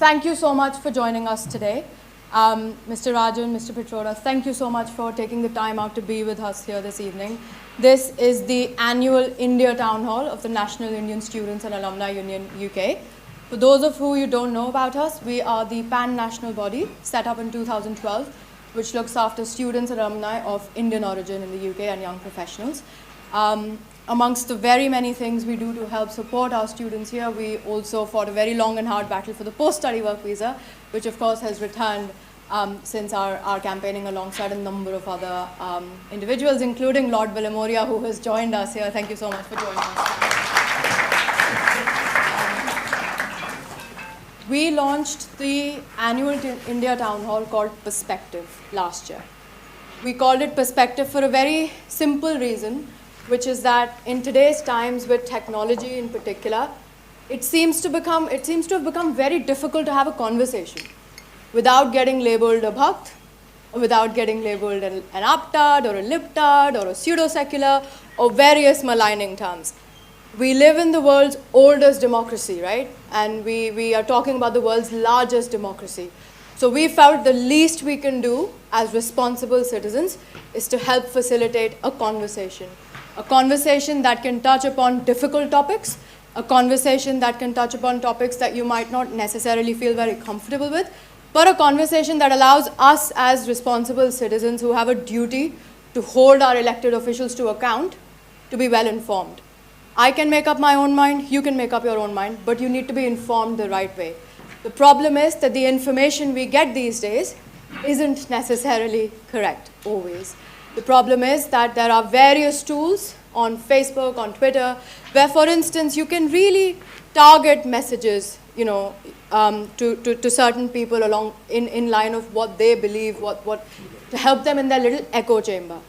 thank you so much for joining us today. Mr. Rajan, Mr. Pitroda, thank you so much for taking the time out to be with us here this evening. This is the annual India Town Hall of the National Indian Students and Alumni Union UK. For those of who you don't know about us, we are the pan-national body set up in 2012, which looks after students and alumni of Indian origin in the UK and young professionals. Amongst the very many things we do to help support our students here, we also fought a very long and hard battle for the post-study work visa, which of course has returned since our campaigning alongside a number of other individuals, including Lord Villamoria, who has joined us here. Thank you so much for joining us. We launched the annual India Town Hall called Perspective last year. We called it Perspective for a very simple reason, which is that in today's times with technology in particular, it seems to have become very difficult to have a conversation without getting labeled a bhakt, or without getting labeled an aptard or a liptard or a pseudo-secular or various maligning terms. We live in the world's oldest democracy, right? And we are talking about the world's largest democracy. So we felt the least we can do as responsible citizens is to help facilitate a conversation that can touch upon difficult topics, a conversation that can touch upon topics that you might not necessarily feel very comfortable with, but a conversation that allows us as responsible citizens who have a duty to hold our elected officials to account to be well informed. I can make up my own mind, you can make up your own mind, but you need to be informed the right way. The problem is that the information we get these days isn't necessarily correct, always. The problem is that there are various tools on Facebook, on Twitter, where, for instance, you can really target messages, to certain people along in line of what they believe, to help them in their little echo chamber.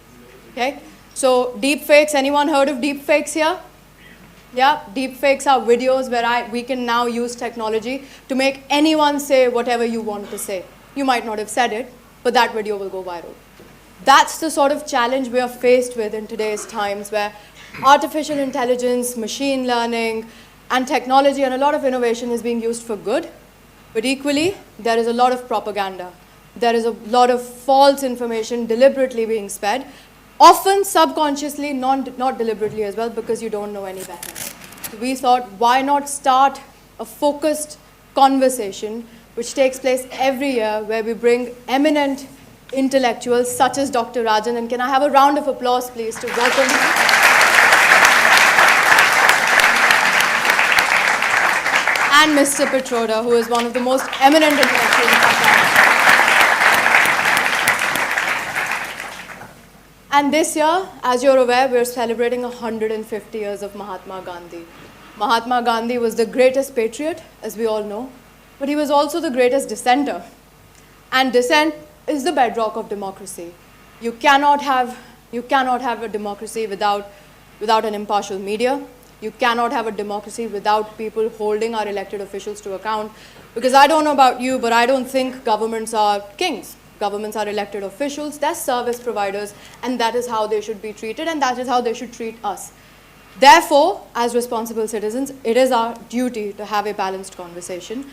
Okay? So deepfakes, anyone heard of deepfakes here? Yeah, deepfakes are videos where we can now use technology to make anyone say whatever you want to say. You might not have said it, but that video will go viral. That's the sort of challenge we are faced with in today's times, where artificial intelligence, machine learning, and technology and a lot of innovation is being used for good, but equally, there is a lot of propaganda. There is a lot of false information deliberately being spread, often subconsciously, not deliberately as well, because you don't know any better. So we thought, why not start a focused conversation which takes place every year, where we bring eminent intellectuals such as Dr. Rajan, and can I have a round of applause, please, to welcome and Mr. Pitroda, who is one of the most eminent intellectuals in our time. And this year, as you're aware, we're celebrating 150 years of Mahatma Gandhi. Mahatma Gandhi was the greatest patriot, as we all know, but he was also the greatest dissenter. And dissent is the bedrock of democracy. You cannot have a democracy without an impartial media. You cannot have a democracy without people holding our elected officials to account. Because I don't know about you, but I don't think governments are kings. Governments are elected officials, they're service providers, and that is how they should be treated, and that is how they should treat us. Therefore, as responsible citizens, it is our duty to have a balanced conversation.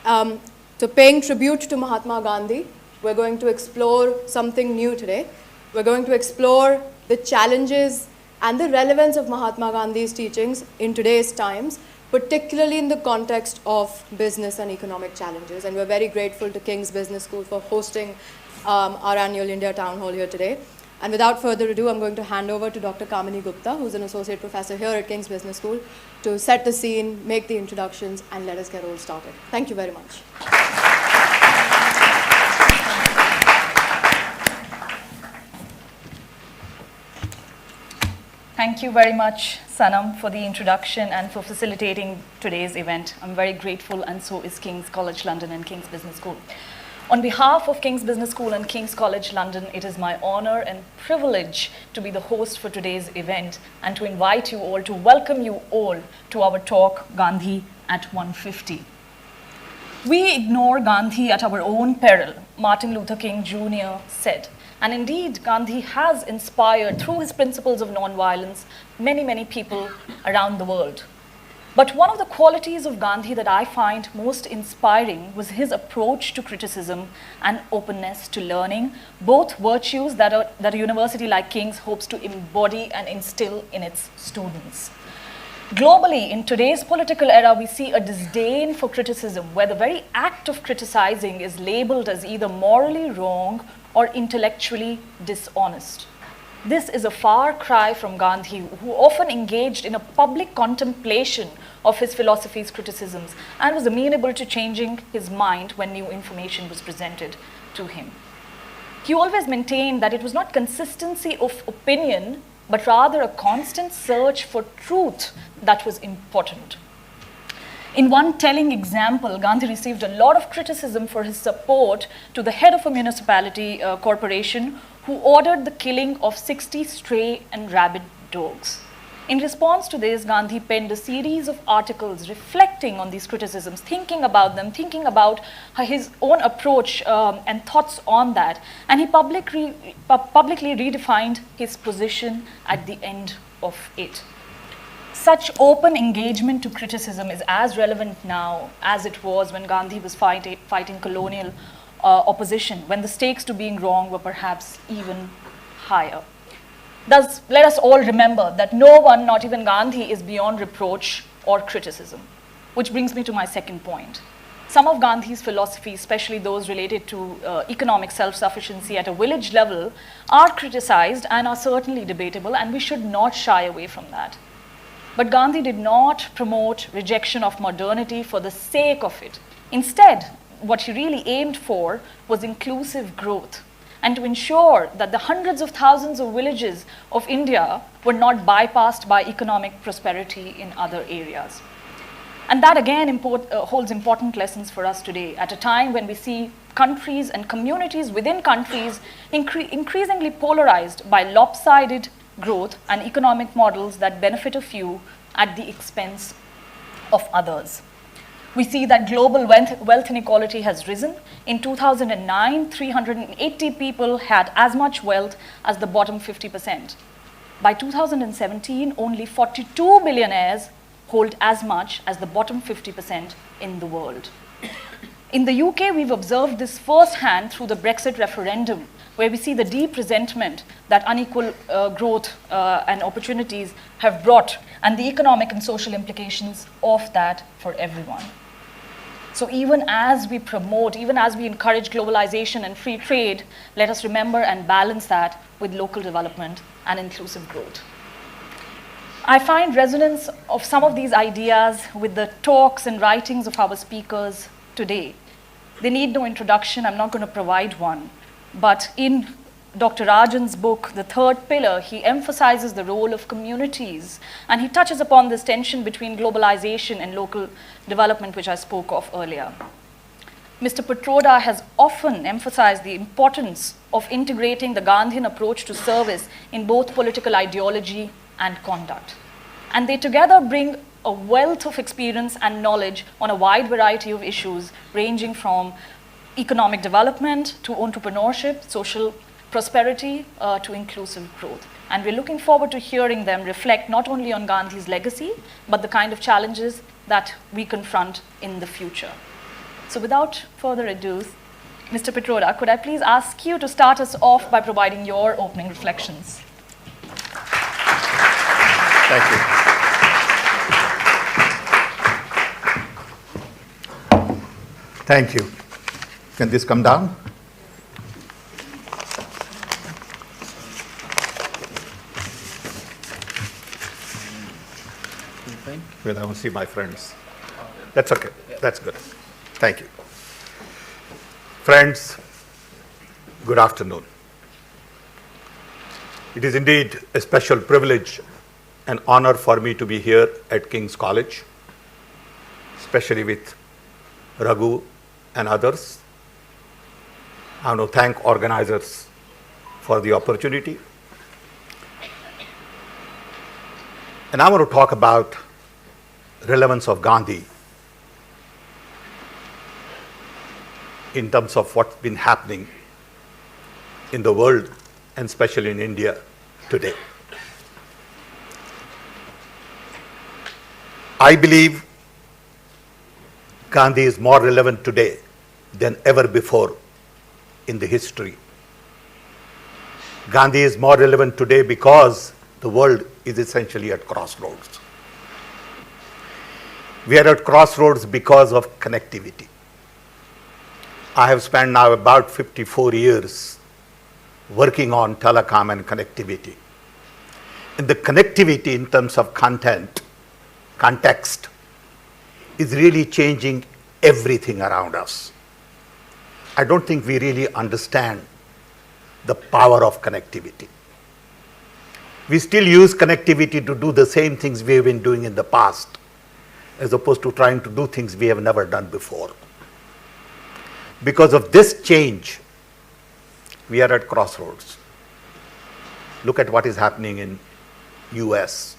So paying tribute to Mahatma Gandhi, we're going to explore something new today. We're going to explore the challenges and the relevance of Mahatma Gandhi's teachings in today's times, particularly in the context of business and economic challenges. And we're very grateful to King's Business School for hosting our annual India Town Hall here today. And without further ado, I'm going to hand over to Dr. Kamini Gupta, who's an associate professor here at King's Business School, to set the scene, make the introductions, and let us get all started. Thank you very much. Thank you very much, Sanam, for the introduction and for facilitating today's event. I'm very grateful, and so is King's College London and King's Business School. On behalf of King's Business School and King's College London, it is my honor and privilege to be the host for today's event and to invite you all, to welcome you all to our talk, Gandhi at 150. We ignore Gandhi at our own peril, Martin Luther King Jr. said. And indeed, Gandhi has inspired, through his principles of nonviolence, many, many people around the world. But one of the qualities of Gandhi that I find most inspiring was his approach to criticism and openness to learning, both virtues that a university like King's hopes to embody and instill in its students. Globally, in today's political era, we see a disdain for criticism, where the very act of criticizing is labeled as either morally wrong or intellectually dishonest. This is a far cry from Gandhi, who often engaged in a public contemplation of his philosophy's criticisms and was amenable to changing his mind when new information was presented to him. He always maintained that it was not consistency of opinion, but rather a constant search for truth that was important. In one telling example, Gandhi received a lot of criticism for his support to the head of a municipality corporation who ordered the killing of 60 stray and rabid dogs. In response to this, Gandhi penned a series of articles reflecting on these criticisms, thinking about them, thinking about his own approach and thoughts on that. And he publicly redefined his position at the end of it. Such open engagement to criticism is as relevant now as it was when Gandhi was fighting colonial opposition, when the stakes to being wrong were perhaps even higher. Thus, let us all remember that no one, not even Gandhi, is beyond reproach or criticism. Which brings me to my second point. Some of Gandhi's philosophies, especially those related to economic self-sufficiency at a village level, are criticized and are certainly debatable, and we should not shy away from that. But Gandhi did not promote rejection of modernity for the sake of it. Instead, what he really aimed for was inclusive growth, and to ensure that the hundreds of thousands of villages of India were not bypassed by economic prosperity in other areas. And that again holds important lessons for us today, at a time when we see countries and communities within countries increasingly polarized by lopsided growth and economic models that benefit a few at the expense of others. We see that global wealth inequality has risen. In 2009, 380 people had as much wealth as the bottom 50%. By 2017, only 42 billionaires hold as much as the bottom 50% in the world. In the UK, we've observed this firsthand through the Brexit referendum, where we see the deep resentment that unequal growth and opportunities have brought, and the economic and social implications of that for everyone. So even as we promote, even as we encourage globalization and free trade, let us remember and balance that with local development and inclusive growth. I find resonance of some of these ideas with the talks and writings of our speakers today. They need no introduction, I'm not going to provide one. But in Dr. Rajan's book, The Third Pillar, he emphasizes the role of communities, and he touches upon this tension between globalization and local development, which I spoke of earlier. Mr. Pitroda has often emphasized the importance of integrating the Gandhian approach to service in both political ideology and conduct. And they together bring a wealth of experience and knowledge on a wide variety of issues, ranging from economic development to entrepreneurship, social prosperity to inclusive growth. And we're looking forward to hearing them reflect not only on Gandhi's legacy, but the kind of challenges that we confront in the future. So without further ado, Mr. Pitroda, could I please ask you to start us off by providing your opening reflections? Thank you. Thank you. Can this come down? Well, I don't see my friends. That's okay. That's good. Thank you. Friends, good afternoon. It is indeed a special privilege and honor for me to be here at King's College, especially with Raghu and others. I want to thank organizers for the opportunity. And I want to talk about relevance of Gandhi in terms of what's been happening in the world and especially in India today. I believe Gandhi is more relevant today than ever before in the history. Gandhi is more relevant today because the world is essentially at crossroads. We are at crossroads because of connectivity. I have spent now about 54 years working on telecom and connectivity. And the connectivity in terms of content, context, is really changing everything around us. I don't think we really understand the power of connectivity. We still use connectivity to do the same things we have been doing in the past, as opposed to trying to do things we have never done before. Because of this change, we are at crossroads. Look at what is happening in US,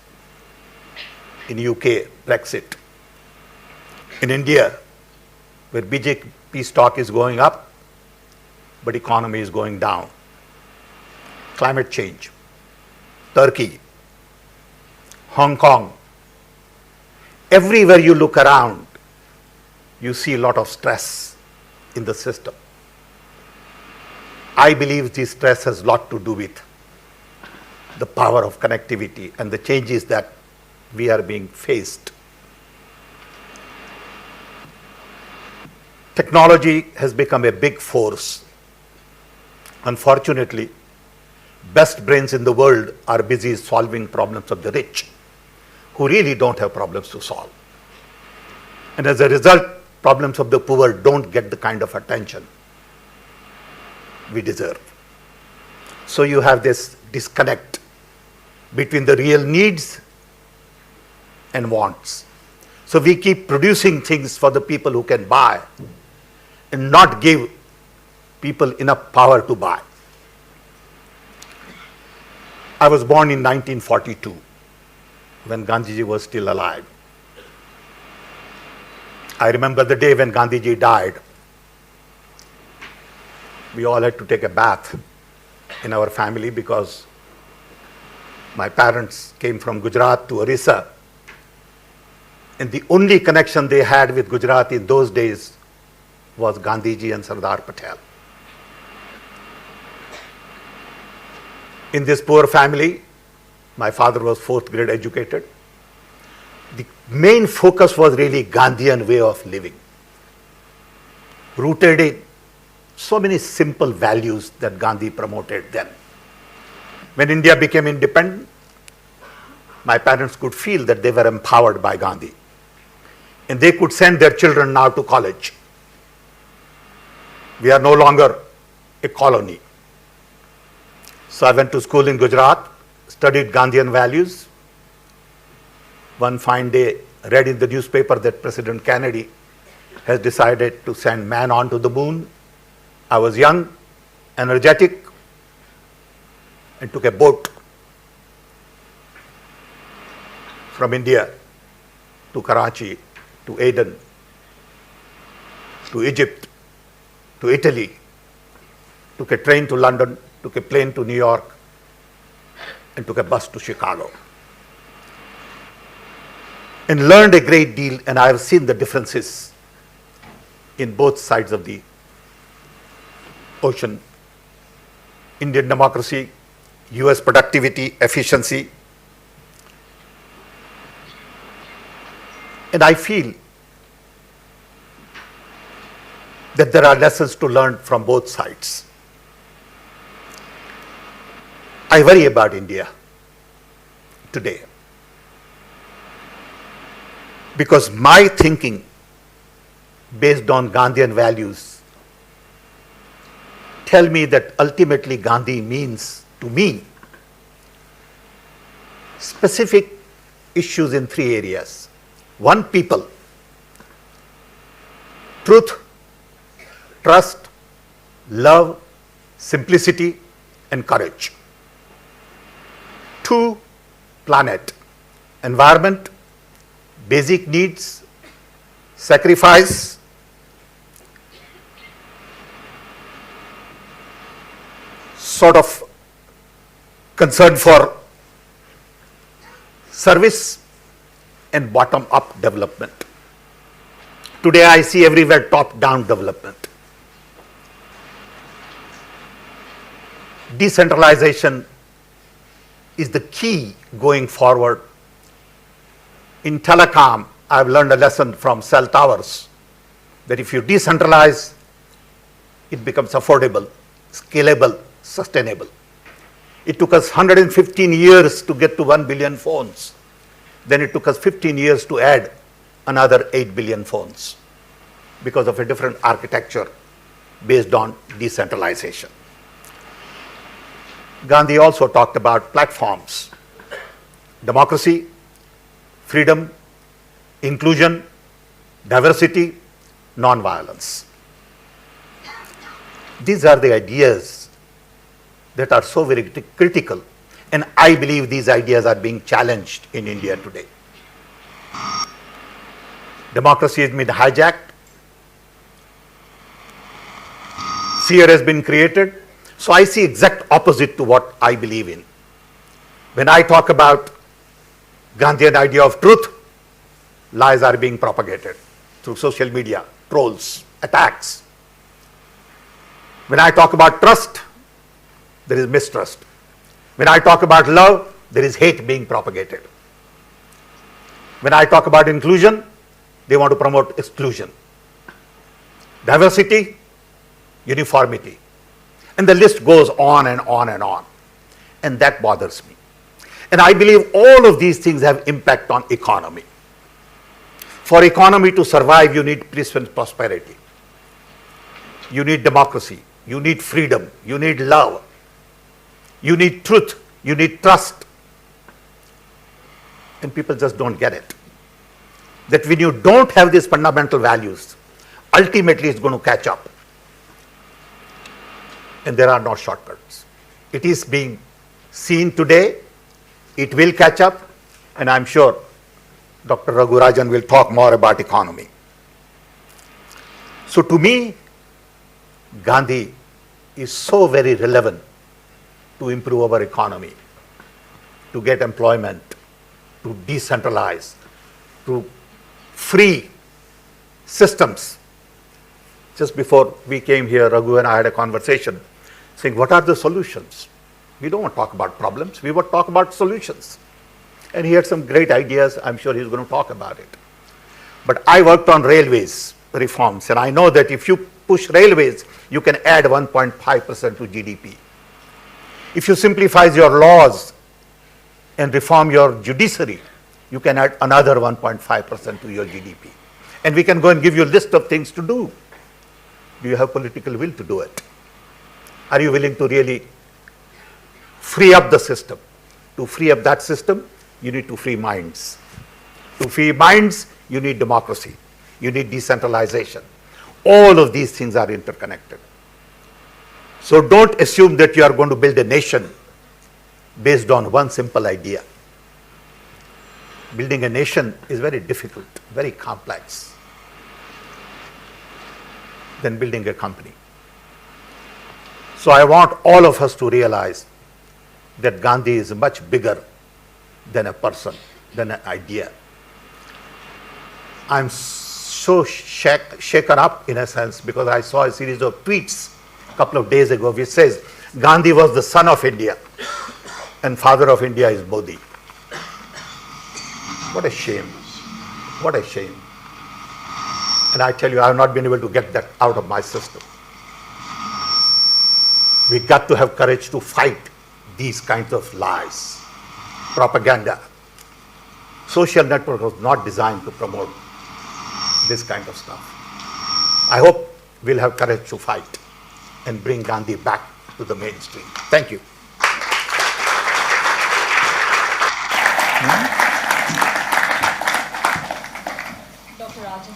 in UK, Brexit, in India, where BJP stock is going up, but economy is going down. Climate change, Turkey, Hong Kong. Everywhere you look around, you see a lot of stress in the system. I believe this stress has a lot to do with the power of connectivity and the changes that we are being faced. Technology has become a big force. Unfortunately, best brains in the world are busy solving problems of the rich, who really don't have problems to solve. And as a result, problems of the poor don't get the kind of attention we deserve. So you have this disconnect between the real needs and wants. So we keep producing things for the people who can buy and not give people enough power to buy. I was born in 1942 when Gandhiji was still alive. I remember the day when Gandhiji died. We all had to take a bath in our family because my parents came from Gujarat to Orissa, and the only connection they had with Gujarat in those days was Gandhiji and Sardar Patel. In this poor family, my father was 4th grade educated. The main focus was really Gandhian way of living, rooted in so many simple values that Gandhi promoted then. When India became independent, my parents could feel that they were empowered by Gandhi, and they could send their children now to college. We are no longer a colony. So I went to school in Gujarat, studied Gandhian values. One fine day, read in the newspaper that President Kennedy has decided to send man onto the moon. I was young, energetic, and took a boat from India to Karachi, to Aden, to Egypt, to Italy, took a train to London, took a plane to New York, and took a bus to Chicago. And learned a great deal, and I have seen the differences in both sides of the ocean. Indian democracy, US productivity, efficiency. And I feel that there are lessons to learn from both sides. I worry about India today because my thinking based on Gandhian values tell me that ultimately Gandhi means to me specific issues in 3 areas. 1, people, truth, trust, love, simplicity, and courage. 2, planet, environment, basic needs, sacrifice, sort of concern for service, and bottom-up development. Today I see everywhere top-down development. Decentralization is the key going forward. In telecom, I've learned a lesson from cell towers that if you decentralize, it becomes affordable, scalable, sustainable. It took us 115 years to get to 1 billion phones. Then it took us 15 years to add another 8 billion phones because of a different architecture based on decentralization. Gandhi also talked about platforms: democracy, freedom, inclusion, diversity, non-violence. These are the ideas that are so very critical, and I believe these ideas are being challenged in India today. Democracy has been hijacked, fear has been created. So I see exact opposite to what I believe in. When I talk about Gandhian idea of truth, lies are being propagated through social media, trolls, attacks. When I talk about trust, there is mistrust. When I talk about love, there is hate being propagated. When I talk about inclusion, they want to promote exclusion. Diversity, uniformity. And the list goes on and on and on. And that bothers me. And I believe all of these things have impact on economy. For economy to survive, you need peace and prosperity. You need democracy. You need freedom. You need love. You need truth. You need trust. And people just don't get it. That when you don't have these fundamental values, ultimately it's going to catch up. And there are no shortcuts. It is being seen today. It will catch up. And I'm sure Dr. Raghuram Rajan will talk more about economy. So to me, Gandhi is so very relevant to improve our economy, to get employment, to decentralize, to free systems. Just before we came here, Raghu and I had a conversation saying, what are the solutions? We don't want to talk about problems, we want to talk about solutions. And he had some great ideas. I'm sure he's going to talk about it. But I worked on railways reforms, and I know that if you push railways, you can add 1.5% to GDP. If you simplify your laws and reform your judiciary, you can add another 1.5% to your GDP. And we can go and give you a list of things to do. Do you have political will to do it? Are you willing to really free up the system? To free up that system, you need to free minds. To free minds, you need democracy. You need decentralization. All of these things are interconnected. So don't assume that you are going to build a nation based on one simple idea. Building a nation is very difficult, very complex than building a company. So I want all of us to realize that Gandhi is much bigger than a person, than an idea. I'm so shaken up in a sense because I saw a series of tweets a couple of days ago which says Gandhi was the son of India and father of India is Modi. What a shame. What a shame. And I tell you, I have not been able to get that out of my system. We got to have courage to fight these kinds of lies, propaganda. Social network was not designed to promote this kind of stuff. I hope we'll have courage to fight and bring Gandhi back to the mainstream. Thank you. Dr. Rajan.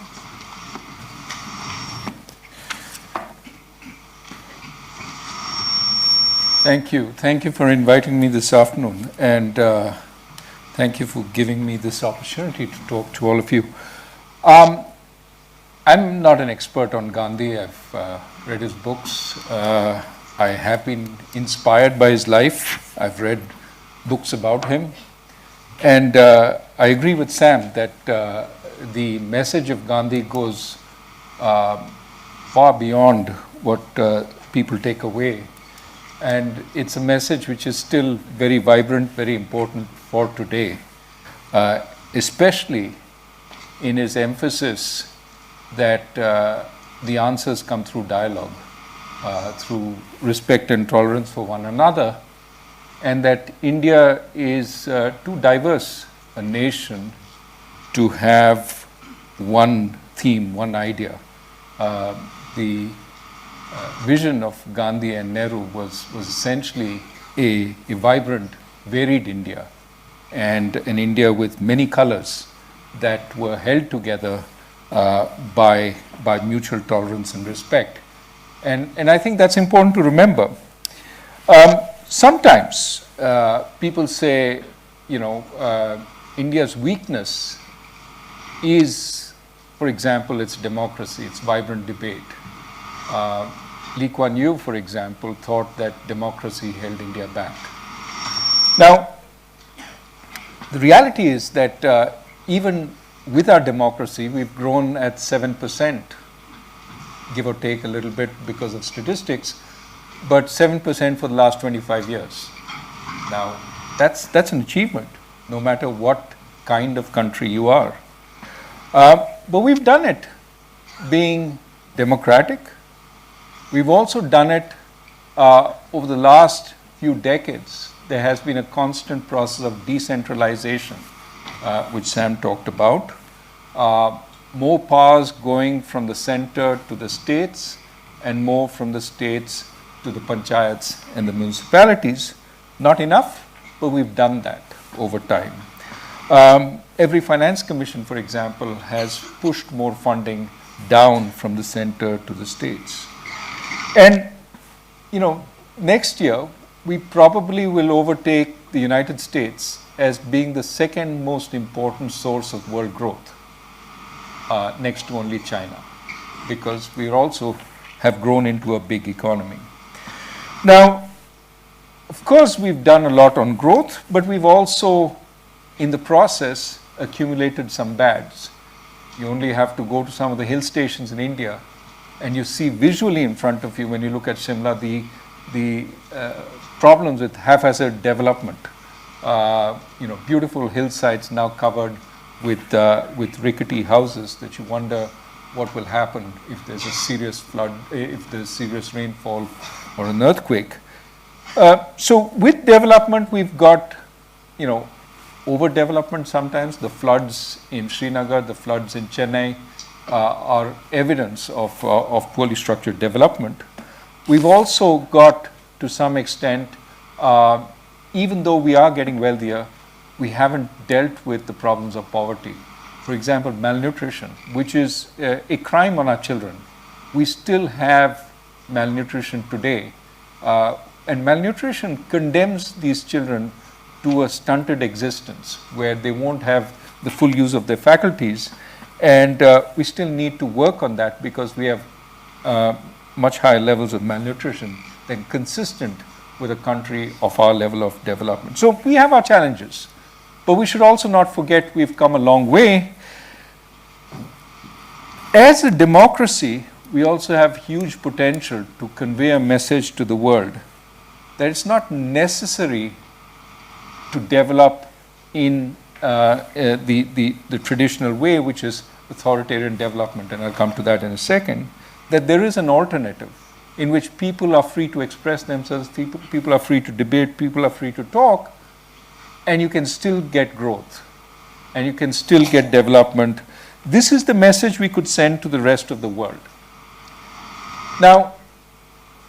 Thank you. Thank you for inviting me this afternoon, and thank you for giving me this opportunity to talk to all of you. I'm not an expert on Gandhi. I've read his books. I have been inspired by his life. I've read books about him. And I agree with Sam that the message of Gandhi goes far beyond what people take away. And it's a message which is still very vibrant, very important for today, especially in his emphasis that the answers come through dialogue, through respect and tolerance for one another, and that India is too diverse a nation to have one theme, one idea. The vision of Gandhi and Nehru was essentially a vibrant, varied India, and an India with many colors that were held together by mutual tolerance and respect. And I think that's important to remember. Sometimes people say, India's weakness is, for example, its democracy, its vibrant debate. Lee Kuan Yew, for example, thought that democracy held India back. Now, the reality is that even with our democracy, we've grown at 7%, give or take a little bit because of statistics, but 7% for the last 25 years. Now, that's an achievement, no matter what kind of country you are. But we've done it being democratic. We've also done it over the last few decades. There has been a constant process of decentralization, which Sam talked about. More powers going from the center to the states, and more from the states to the panchayats and the municipalities. Not enough, but we've done that over time. Every finance commission, for example, has pushed more funding down from the center to the states. And, next year, we probably will overtake the United States as being the second most important source of world growth, next to only China, because we also have grown into a big economy. Now, of course, we've done a lot on growth, but we've also, in the process, accumulated some bads. You only have to go to some of the hill stations in India, and you see visually in front of you, when you look at Shimla, the problems with haphazard development. Beautiful hillsides now covered with rickety houses that you wonder what will happen if there's a serious flood, if there's serious rainfall or an earthquake. So with development, we've got, overdevelopment sometimes. The floods in Srinagar, the floods in Chennai are evidence of poorly structured development. We've also got, to some extent, even though we are getting wealthier, we haven't dealt with the problems of poverty. For example, malnutrition, which is a crime on our children. We still have malnutrition today. And malnutrition condemns these children to a stunted existence where they won't have the full use of their faculties. And we still need to work on that because we have much higher levels of malnutrition than consistent with a country of our level of development. So we have our challenges, but we should also not forget we've come a long way. As a democracy, we also have huge potential to convey a message to the world that it's not necessary to develop in the traditional way, which is authoritarian development, and I'll come to that in a second, that there is an alternative in which people are free to express themselves, people are free to debate, people are free to talk, and you can still get growth, and you can still get development. This is the message we could send to the rest of the world. Now,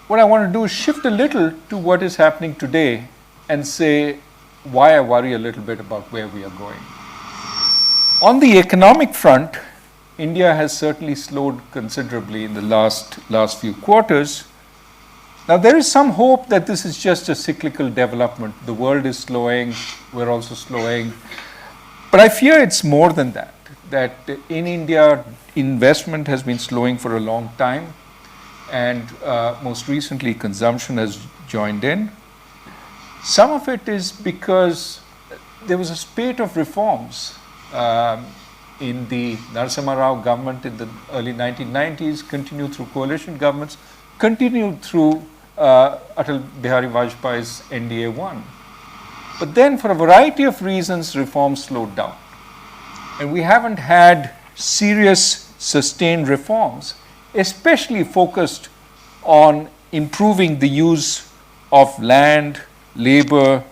what I want to do is shift a little to what is happening today and say why I worry a little bit about where we are going. On the economic front, India has certainly slowed considerably in the last few quarters. Now, there is some hope that this is just a cyclical development. The world is slowing, we're also slowing. But I fear it's more than that, that in India, investment has been slowing for a long time, and most recently, consumption has joined in. Some of it is because there was a spate of reforms in the Narasimha Rao government in the early 1990s, continued through coalition governments, continued through Atal Bihari Vajpayee's NDA 1. But then for a variety of reasons, reforms slowed down. And we haven't had serious, sustained reforms, especially focused on improving the use of land, labor,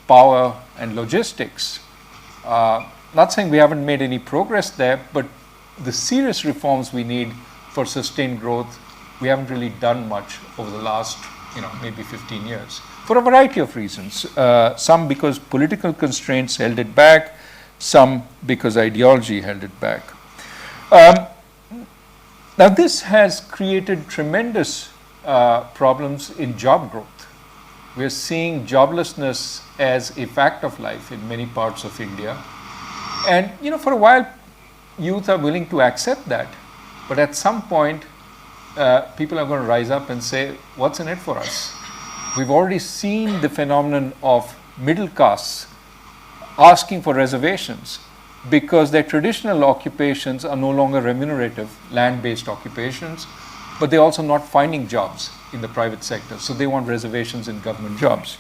power, and logistics. Not saying we haven't made any progress there, but the serious reforms we need for sustained growth, we haven't really done much over the last, maybe 15 years. For a variety of reasons, some because political constraints held it back, some because ideology held it back. Now this has created tremendous problems in job growth. We're seeing joblessness as a fact of life in many parts of India. And for a while, youth are willing to accept that. But at some point, people are going to rise up and say, what's in it for us? We've already seen the phenomenon of middle castes asking for reservations because their traditional occupations are no longer remunerative, land-based occupations, but they're also not finding jobs in the private sector, so they want reservations in government jobs.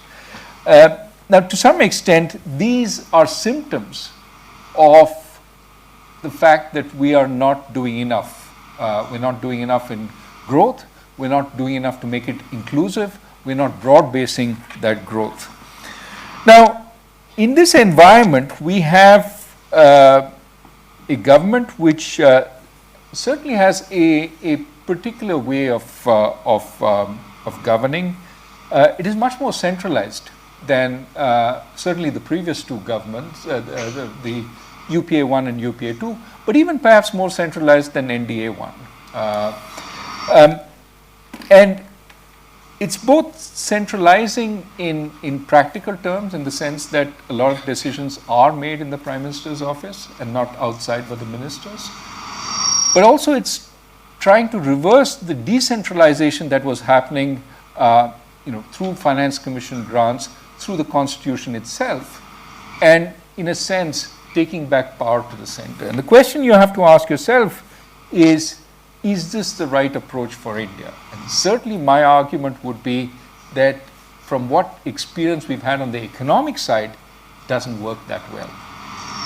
Now, to some extent, these are symptoms of the fact that we are not doing enough. We're not doing enough in growth, we're not doing enough to make it inclusive, we're not broad-basing that growth. Now, in this environment, we have a government which certainly has a particular way of governing. It is much more centralized than certainly the previous two governments, the UPA 1 and UPA 2, but even perhaps more centralized than NDA 1. And it's both centralizing in practical terms, in the sense that a lot of decisions are made in the Prime Minister's office and not outside by the ministers. But also it's trying to reverse the decentralization that was happening through Finance Commission grants, through the Constitution itself, and in a sense, taking back power to the center. And the question you have to ask yourself is this the right approach for India? And certainly my argument would be that from what experience we've had on the economic side, it doesn't work that well.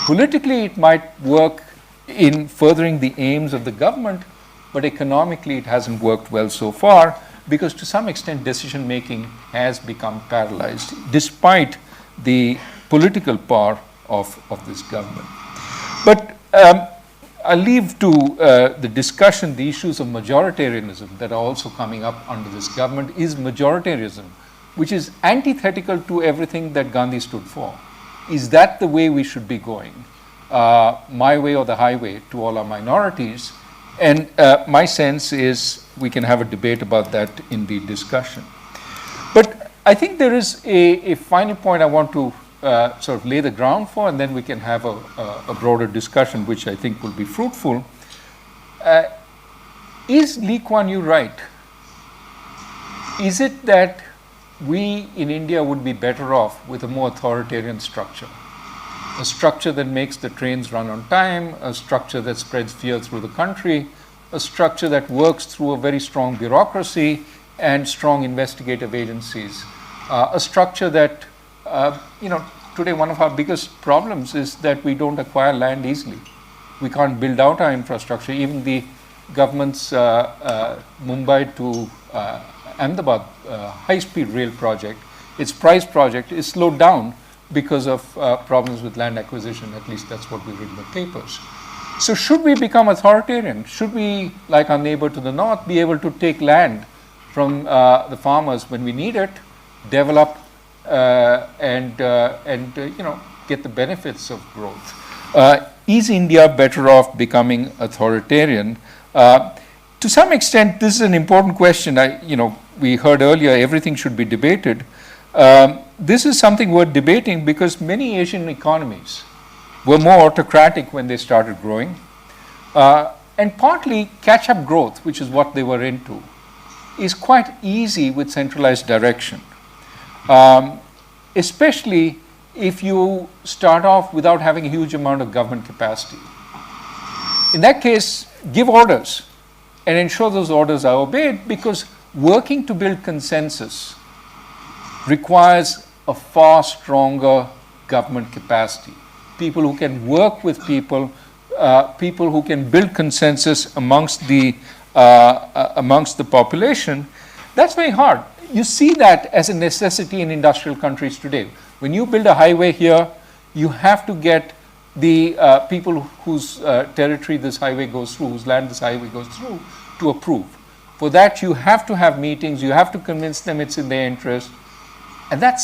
Politically, it might work in furthering the aims of the government, but economically it hasn't worked well so far, because to some extent decision making has become paralyzed despite the political power of this government. But I'll leave to the discussion the issues of majoritarianism that are also coming up under this government. Is majoritarianism, which is antithetical to everything that Gandhi stood for, is that the way we should be going? My way or the highway to all our minorities? And my sense is we can have a debate about that in the discussion. But I think there is a final point I want to sort of lay the ground for, and then we can have a broader discussion, which I think will be fruitful. Is Lee Kuan Yew right? Is it that we in India would be better off with a more authoritarian structure? A structure that makes the trains run on time, a structure that spreads fear through the country, a structure that works through a very strong bureaucracy and strong investigative agencies, a structure that today one of our biggest problems is that we don't acquire land easily. We can't build out our infrastructure. Even the government's Mumbai to Ahmedabad high-speed rail project, its price project is slowed down because of problems with land acquisition. At least that's what we read in the papers. So should we become authoritarian? Should we, like our neighbor to the north, be able to take land from the farmers when we need it, develop and get the benefits of growth? Is India better off becoming authoritarian? To some extent, this is an important question. We heard earlier everything should be debated. This is something worth debating because many Asian economies were more autocratic when they started growing, and partly catch-up growth, which is what they were into, is quite easy with centralized direction. Especially if you start off without having a huge amount of government capacity. In that case, give orders and ensure those orders are obeyed, because working to build consensus requires a far stronger government capacity. People who can work with people, people who can build consensus amongst the population. That's very hard. You see that as a necessity in industrial countries today. When you build a highway here, you have to get the people whose territory this highway goes through, whose land this highway goes through, to approve. For that, you have to have meetings, you have to convince them it's in their interest, and that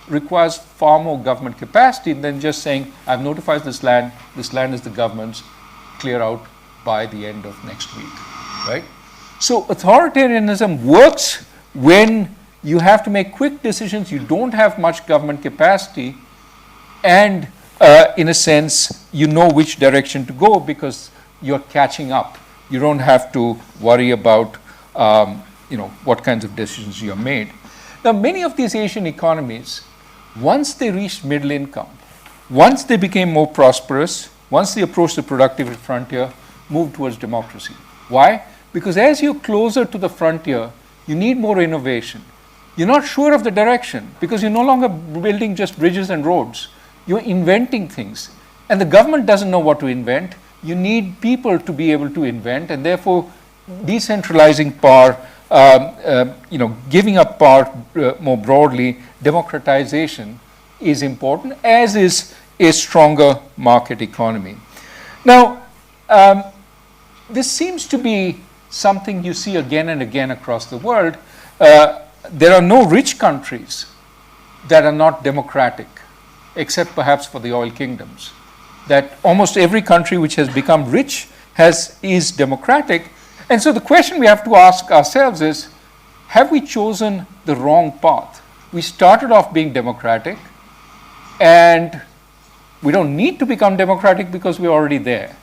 requires far more government capacity than just saying, I've notified this land is the government's, clear out by the end of next week, right? So authoritarianism works when you have to make quick decisions, you don't have much government capacity, and in a sense, you know which direction to go because you're catching up. You don't have to worry about what kinds of decisions you have made. Now, many of these Asian economies, once they reached middle income, once they became more prosperous, once they approached the productive frontier, moved towards democracy. Why? Because as you're closer to the frontier, you need more innovation. You're not sure of the direction because you're no longer building just bridges and roads. You're inventing things. And the government doesn't know what to invent. You need people to be able to invent, and therefore decentralizing power, giving up power more broadly, democratization is important, as is a stronger market economy. Now, this seems to be something you see again and again across the world. There are no rich countries that are not democratic, except perhaps for the oil kingdoms. That almost every country which has become rich is democratic. And so the question we have to ask ourselves is, have we chosen the wrong path? We started off being democratic, and we don't need to become democratic because we're already there.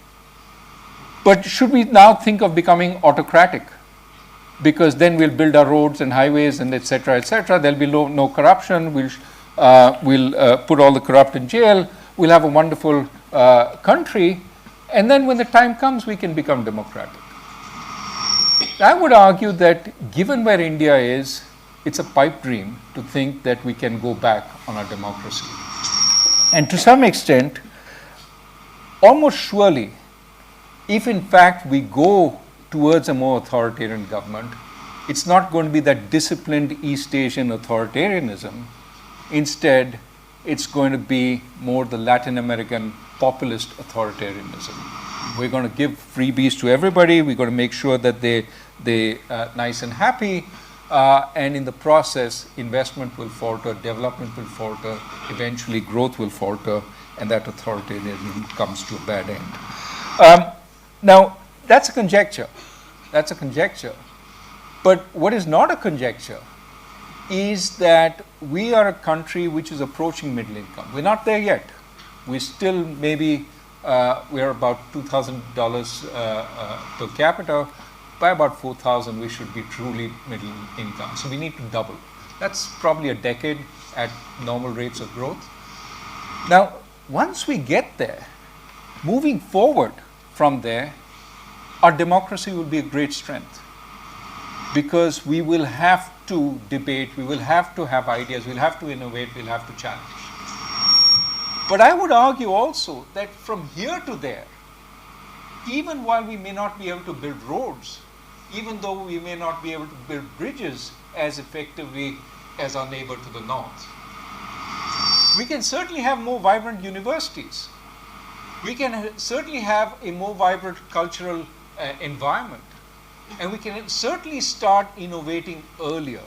But should we now think of becoming autocratic? Because then we'll build our roads and highways and et cetera, there'll be no corruption, we'll put all the corrupt in jail, we'll have a wonderful country, and then when the time comes, we can become democratic. I would argue that given where India is, it's a pipe dream to think that we can go back on our democracy. And to some extent, almost surely, if in fact we go towards a more authoritarian government, it's not going to be that disciplined East Asian authoritarianism. Instead, it's going to be more the Latin American populist authoritarianism. We're going to give freebies to everybody. We're going to make sure that they're nice and happy. And in the process, investment will falter, development will falter, eventually growth will falter, and that authoritarianism comes to a bad end. Now, that's a conjecture. That's a conjecture. But what is not a conjecture is that we are a country which is approaching middle income. We're not there yet. We still maybe, we're about $2,000 per capita. By about 4,000, we should be truly middle income. So we need to double. That's probably a decade at normal rates of growth. Now, once we get there, moving forward from there, our democracy will be a great strength because we will have to debate, we will have to have ideas, we'll have to innovate, we'll have to challenge. But I would argue also that from here to there, even while we may not be able to build roads, even though we may not be able to build bridges as effectively as our neighbor to the north, we can certainly have more vibrant universities. We can certainly have a more vibrant cultural environment. And we can certainly start innovating earlier,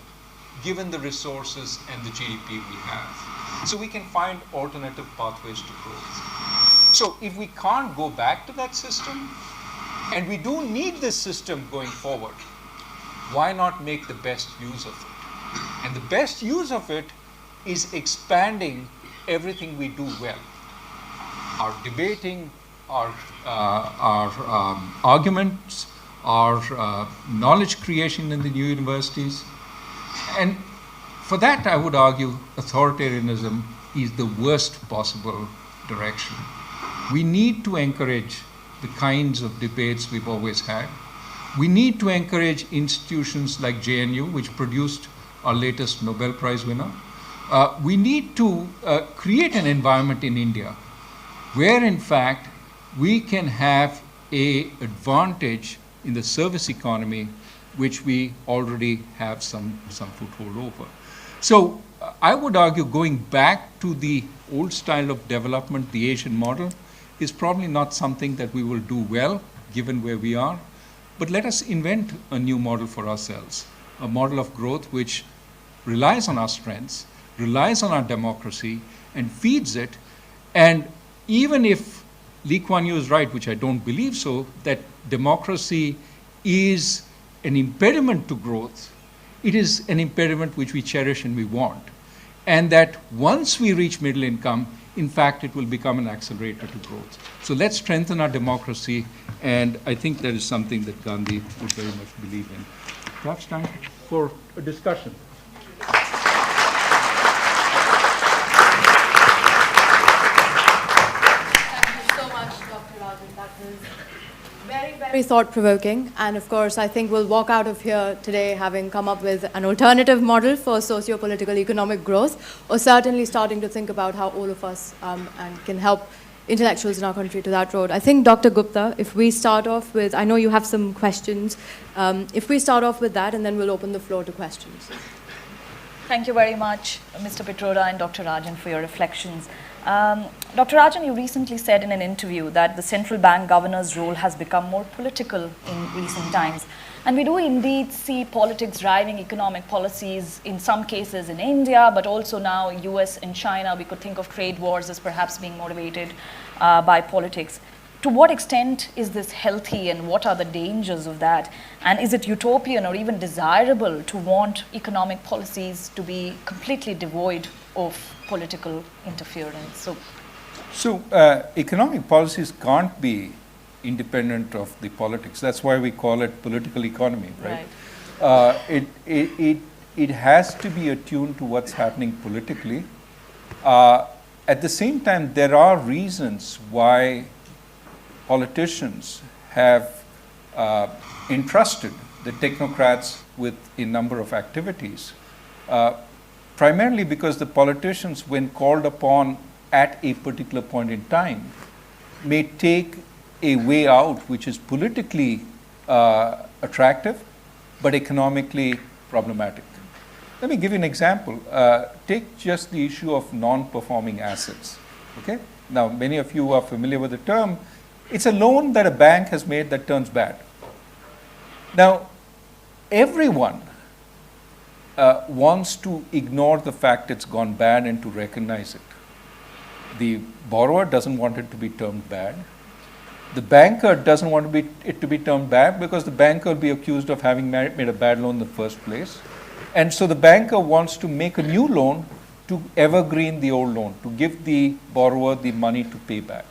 given the resources and the GDP we have. So we can find alternative pathways to growth. So if we can't go back to that system, and we do need this system going forward, why not make the best use of it? And the best use of it is expanding everything we do well. Our debating, our arguments, our knowledge creation in the new universities. And for that, I would argue authoritarianism is the worst possible direction. We need to encourage the kinds of debates we've always had. We need to encourage institutions like JNU, which produced our latest Nobel Prize winner. We need to create an environment in India where, in fact, we can have an advantage in the service economy, which we already have some foothold over. So I would argue going back to the old style of development, the Asian model, is probably not something that we will do well, given where we are. But let us invent a new model for ourselves, a model of growth which relies on our strengths, relies on our democracy, and feeds it. And even if Lee Kuan Yew is right, which I don't believe so, that democracy is an impediment to growth, it is an impediment which we cherish and we want. And that once we reach middle income, in fact, it will become an accelerator to growth. So let's strengthen our democracy, and I think that is something that Gandhi would very much believe in. Perhaps time for a discussion. Very thought-provoking, and of course I think we'll walk out of here today having come up with an alternative model for socio-political economic growth, or certainly starting to think about how all of us and can help intellectuals in our country to that road. I think, Dr. Gupta, if we start off with, I know you have some questions, if we start off with that and then we'll open the floor to questions. Thank you very much, Mr. Pitroda and Dr. Rajan, for your reflections. Dr. Rajan, you recently said in an interview that the central bank governor's role has become more political in recent times. And we do indeed see politics driving economic policies in some cases in India, but also now US and China. We could think of trade wars as perhaps being motivated by politics. To what extent is this healthy, and what are the dangers of that? And is it utopian or even desirable to want economic policies to be completely devoid of political interference? So economic policies can't be independent of the politics. That's why we call it political economy, right? It has to be attuned to what's happening politically. At the same time, there are reasons why politicians have entrusted the technocrats with a number of activities, primarily because the politicians, when called upon at a particular point in time, may take a way out which is politically attractive, but economically problematic. Let me give you an example. Take just the issue of non-performing assets. Okay? Now, many of you are familiar with the term. It's a loan that a bank has made that turns bad. Now, everyone wants to ignore the fact it's gone bad and to recognize it. The borrower doesn't want it to be termed bad. The banker doesn't want it to be termed bad because the banker will be accused of having made a bad loan in the first place. And so the banker wants to make a new loan to evergreen the old loan, to give the borrower the money to pay back.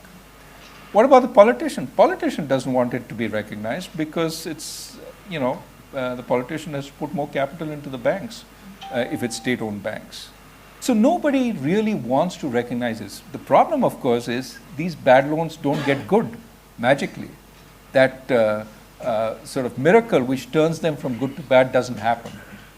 What about the politician? Politician doesn't want it to be recognized because it's, the politician has put more capital into the banks if it's state-owned banks. So nobody really wants to recognize this. The problem, of course, is these bad loans don't get good magically. That sort of miracle which turns them from good to bad doesn't happen.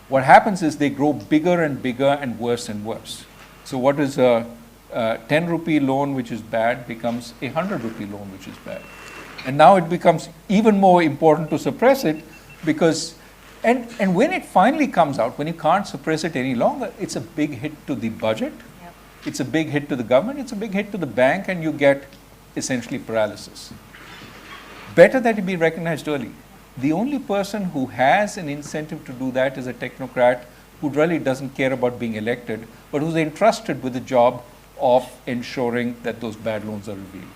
What happens is they grow bigger and bigger and worse and worse. So what is a 10 rupee loan which is bad becomes a 100 rupee loan which is bad. And now it becomes even more important to suppress it because, and when it finally comes out, when you can't suppress it any longer, it's a big hit to the budget, it's a big hit to the government, it's a big hit to the bank, and you get essentially paralysis. Better that it be recognized early. The only person who has an incentive to do that is a technocrat who really doesn't care about being elected, but who's entrusted with the job of ensuring that those bad loans are revealed.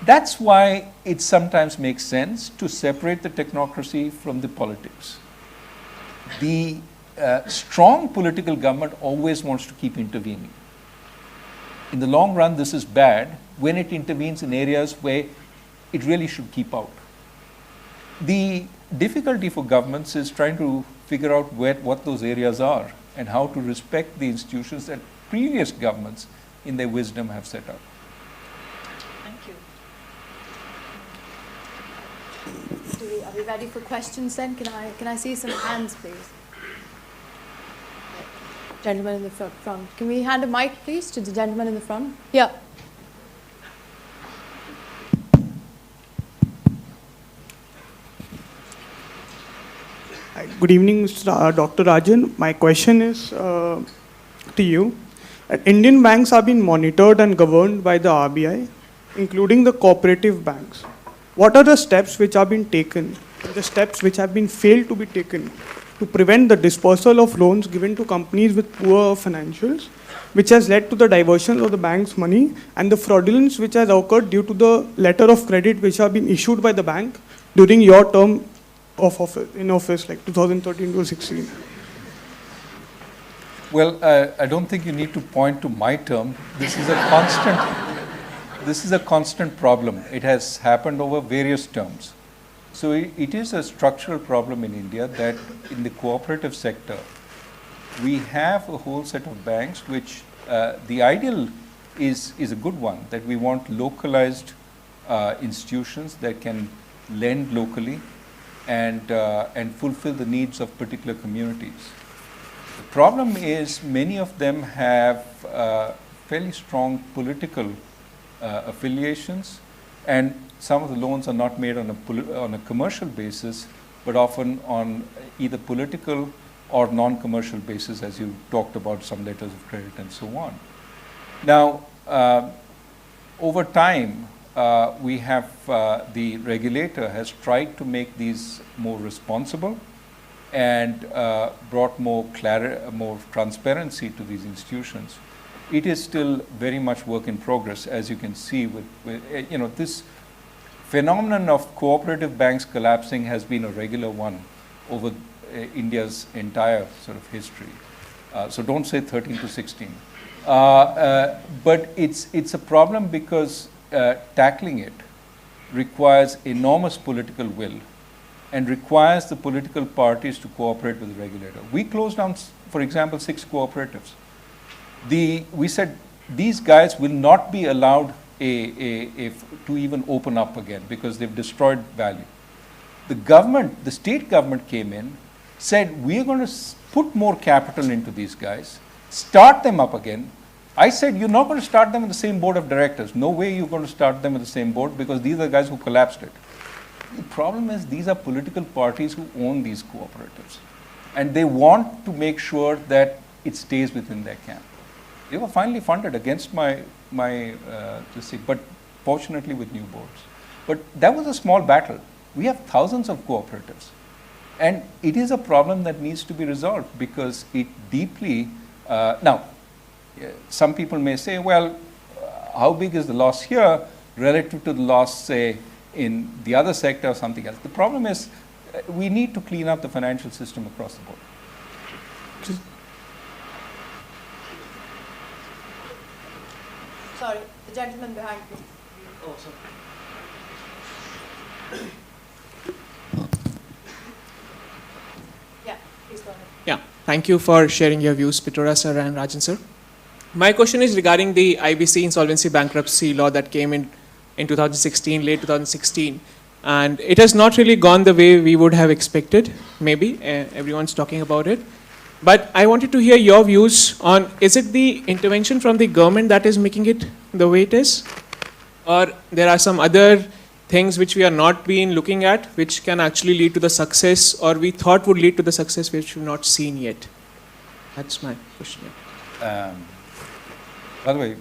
That's why it sometimes makes sense to separate the technocracy from the politics. The strong political government always wants to keep intervening. In the long run, this is bad when it intervenes in areas where it really should keep out. The difficulty for governments is trying to figure out what those areas are and how to respect the institutions that previous governments in their wisdom, have set up. Thank you. Are we ready for questions then? Can I see some hands, please? Gentleman in the front. Can we hand a mic, please, to the gentleman in the front? Yeah. Hi, good evening, Dr. Rajan. My question is to you. Indian banks have been monitored and governed by the RBI, including the cooperative banks. What are the steps which have been taken, the steps which have been failed to be taken to prevent the dispersal of loans given to companies with poor financials, which has led to the diversion of the bank's money and the fraudulence which has occurred due to the letter of credit which have been issued by the bank during your term of office, like 2013 to 16? Well, I don't think you need to point to my term. This is a constant problem. It has happened over various terms. So it is a structural problem in India that in the cooperative sector, we have a whole set of banks which the ideal is a good one, that we want localized institutions that can lend locally and fulfill the needs of particular communities. The problem is many of them have fairly strong political affiliations, and some of the loans are not made on a commercial basis, but often on either political or non-commercial basis, as you talked about some letters of credit and so on. Now, over time, we have the regulator has tried to make these more responsible and brought more transparency to these institutions. It is still very much work in progress, as you can see with this phenomenon of cooperative banks collapsing has been a regular one over India's entire sort of history. So don't say 13 to 16. But it's a problem because tackling it requires enormous political will and requires the political parties to cooperate with the regulator. We closed down, for example, 6 cooperatives. We said these guys will not be allowed to even open up again because they've destroyed value. The state government came in, said we're going to put more capital into these guys, start them up again. I said you're not going to start them with the same board of directors. No way you're going to start them with the same board because these are the guys who collapsed it. The problem is these are political parties who own these cooperatives, and they want to make sure that it stays within their camp. They were finally funded against my but fortunately with new boards. But that was a small battle. We have thousands of cooperatives, and it is a problem that needs to be resolved because it deeply now. Some people may say, well, how big is the loss here relative to the loss, say, in the other sector or something else? The problem is we need to clean up the financial system across the board. Sorry, the gentleman behind you. Oh, sorry. Yeah, please go ahead. Yeah, thank you for sharing your views, Pitroda sir and Rajan sir. My question is regarding the IBC insolvency bankruptcy law that came in 2016, late 2016, and it has not really gone the way we would have expected. Maybe everyone's talking about it, but I wanted to hear your views on: is it the intervention from the government that is making it the way it is, or there are some other things which we are not been looking at, which can actually lead to the success, or we thought would lead to the success which we've not seen yet? That's my question. By the way,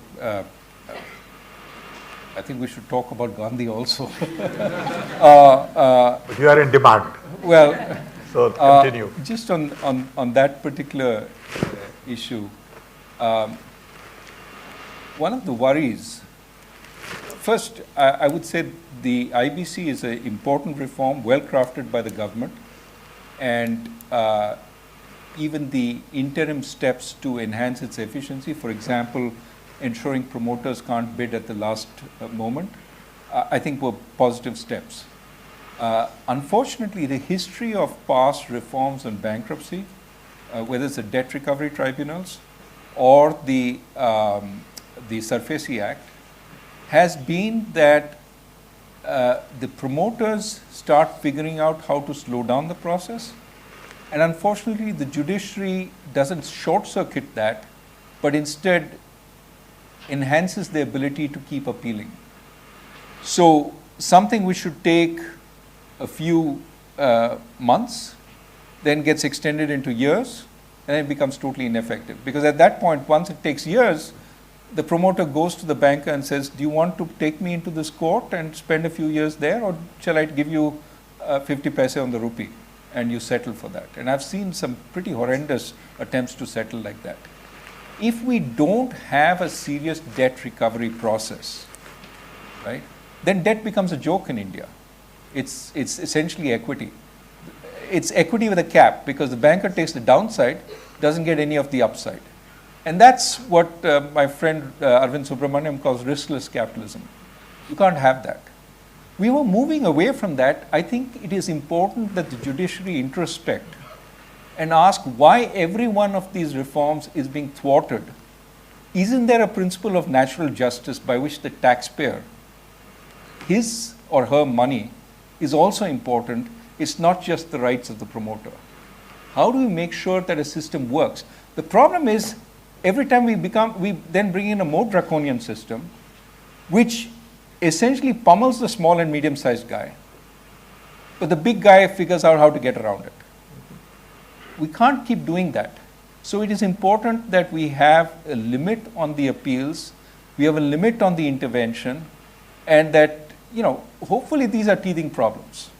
I think we should talk about Gandhi also. But you are in demand. Well, so continue. Just on that particular issue, one of the worries, first, I would say the IBC is an important reform, well crafted by the government, and even the interim steps to enhance its efficiency, for example, ensuring promoters can't bid at the last moment, I think were positive steps. Unfortunately, the history of past reforms on bankruptcy, whether it's the debt recovery tribunals or the the SURFACE Act has been that the promoters start figuring out how to slow down the process. And unfortunately, the judiciary doesn't short-circuit that, but instead enhances the ability to keep appealing. So something which should take a few months then gets extended into years, and it becomes totally ineffective. Because at that point, once it takes years, the promoter goes to the banker and says, do you want to take me into this court and spend a few years there, or shall I give you 50 paise on the rupee and you settle for that? And I've seen some pretty horrendous attempts to settle like that. If we don't have a serious debt recovery process, right, then debt becomes a joke in India. It's essentially equity. It's equity with a cap, because the banker takes the downside, doesn't get any of the upside. And that's what my friend Arvind Subramaniam calls riskless capitalism. You can't have that. We were moving away from that. I think it is important that the judiciary introspect and ask why every one of these reforms is being thwarted. Isn't there a principle of natural justice by which the taxpayer, his or her money, is also important? It's not just the rights of the promoter. How do we make sure that a system works? The problem is, every time we then bring in a more draconian system, which essentially pummels the small and medium-sized guy, but the big guy figures out how to get around it. We can't keep doing that. So it is important that we have a limit on the appeals, we have a limit on the intervention, and that, hopefully these are teething problems.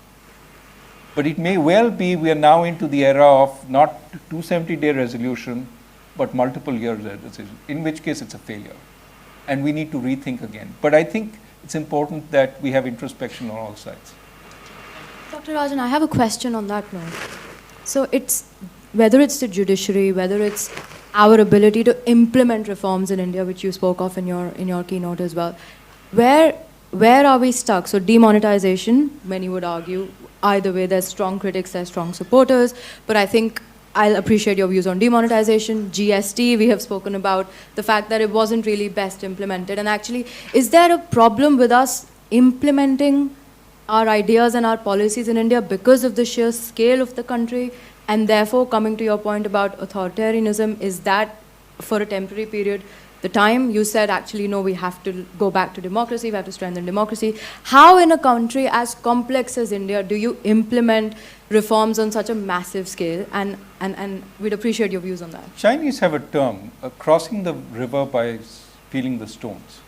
But it may well be we are now into the era of not 270-day resolution, but multiple year resolution, in which case it's a failure. And we need to rethink again. But I think it's important that we have introspection on all sides. Dr. Rajan, I have a question on that note. So whether it's the judiciary, whether it's our ability to implement reforms in India, which you spoke of in your keynote as well, where are we stuck? So demonetization, many would argue, either way, there's strong critics, there's strong supporters, but I think I'll appreciate your views on demonetization. GST, we have spoken about the fact that it wasn't really best implemented. And actually, is there a problem with us implementing our ideas and our policies in India because of the sheer scale of the country? And therefore, coming to your point about authoritarianism, is that for a temporary period the time? You said, actually, no, we have to go back to democracy, we have to strengthen democracy. How in a country as complex as India do you implement reforms on such a massive scale? And we'd appreciate your views on that. Chinese have a term, crossing the river by feeling the stones.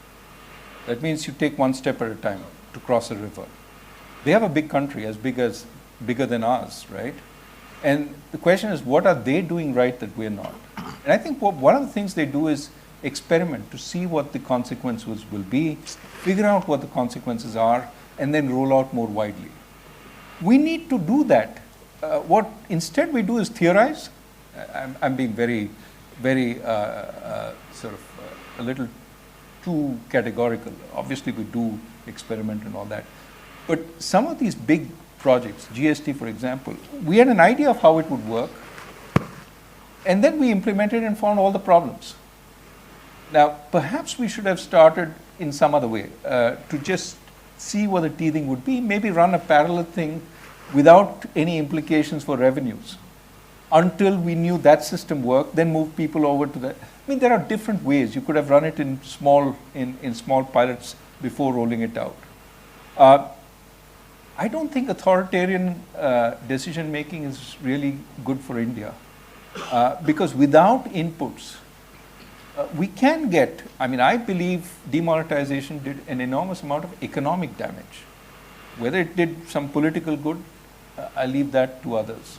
That means you take one step at a time to cross a river. They have a big country, bigger than ours, right? And the question is, what are they doing right that we're not? And I think one of the things they do is experiment to see what the consequences will be, figure out what the consequences are, and then roll out more widely. We need to do that. What instead we do is theorize. I'm being very, very a little too categorical. Obviously, we do experiment and all that. But some of these big projects, GST for example, we had an idea of how it would work, and then we implemented and found all the problems. Now, perhaps we should have started in some other way to just see what the teething would be, maybe run a parallel thing without any implications for revenues until we knew that system worked, then move people over to that. I mean, there are different ways. You could have run it in small pilots before rolling it out. I don't think authoritarian decision making is really good for India because without inputs, we can get, I believe demonetization did an enormous amount of economic damage. Whether it did some political good, I leave that to others.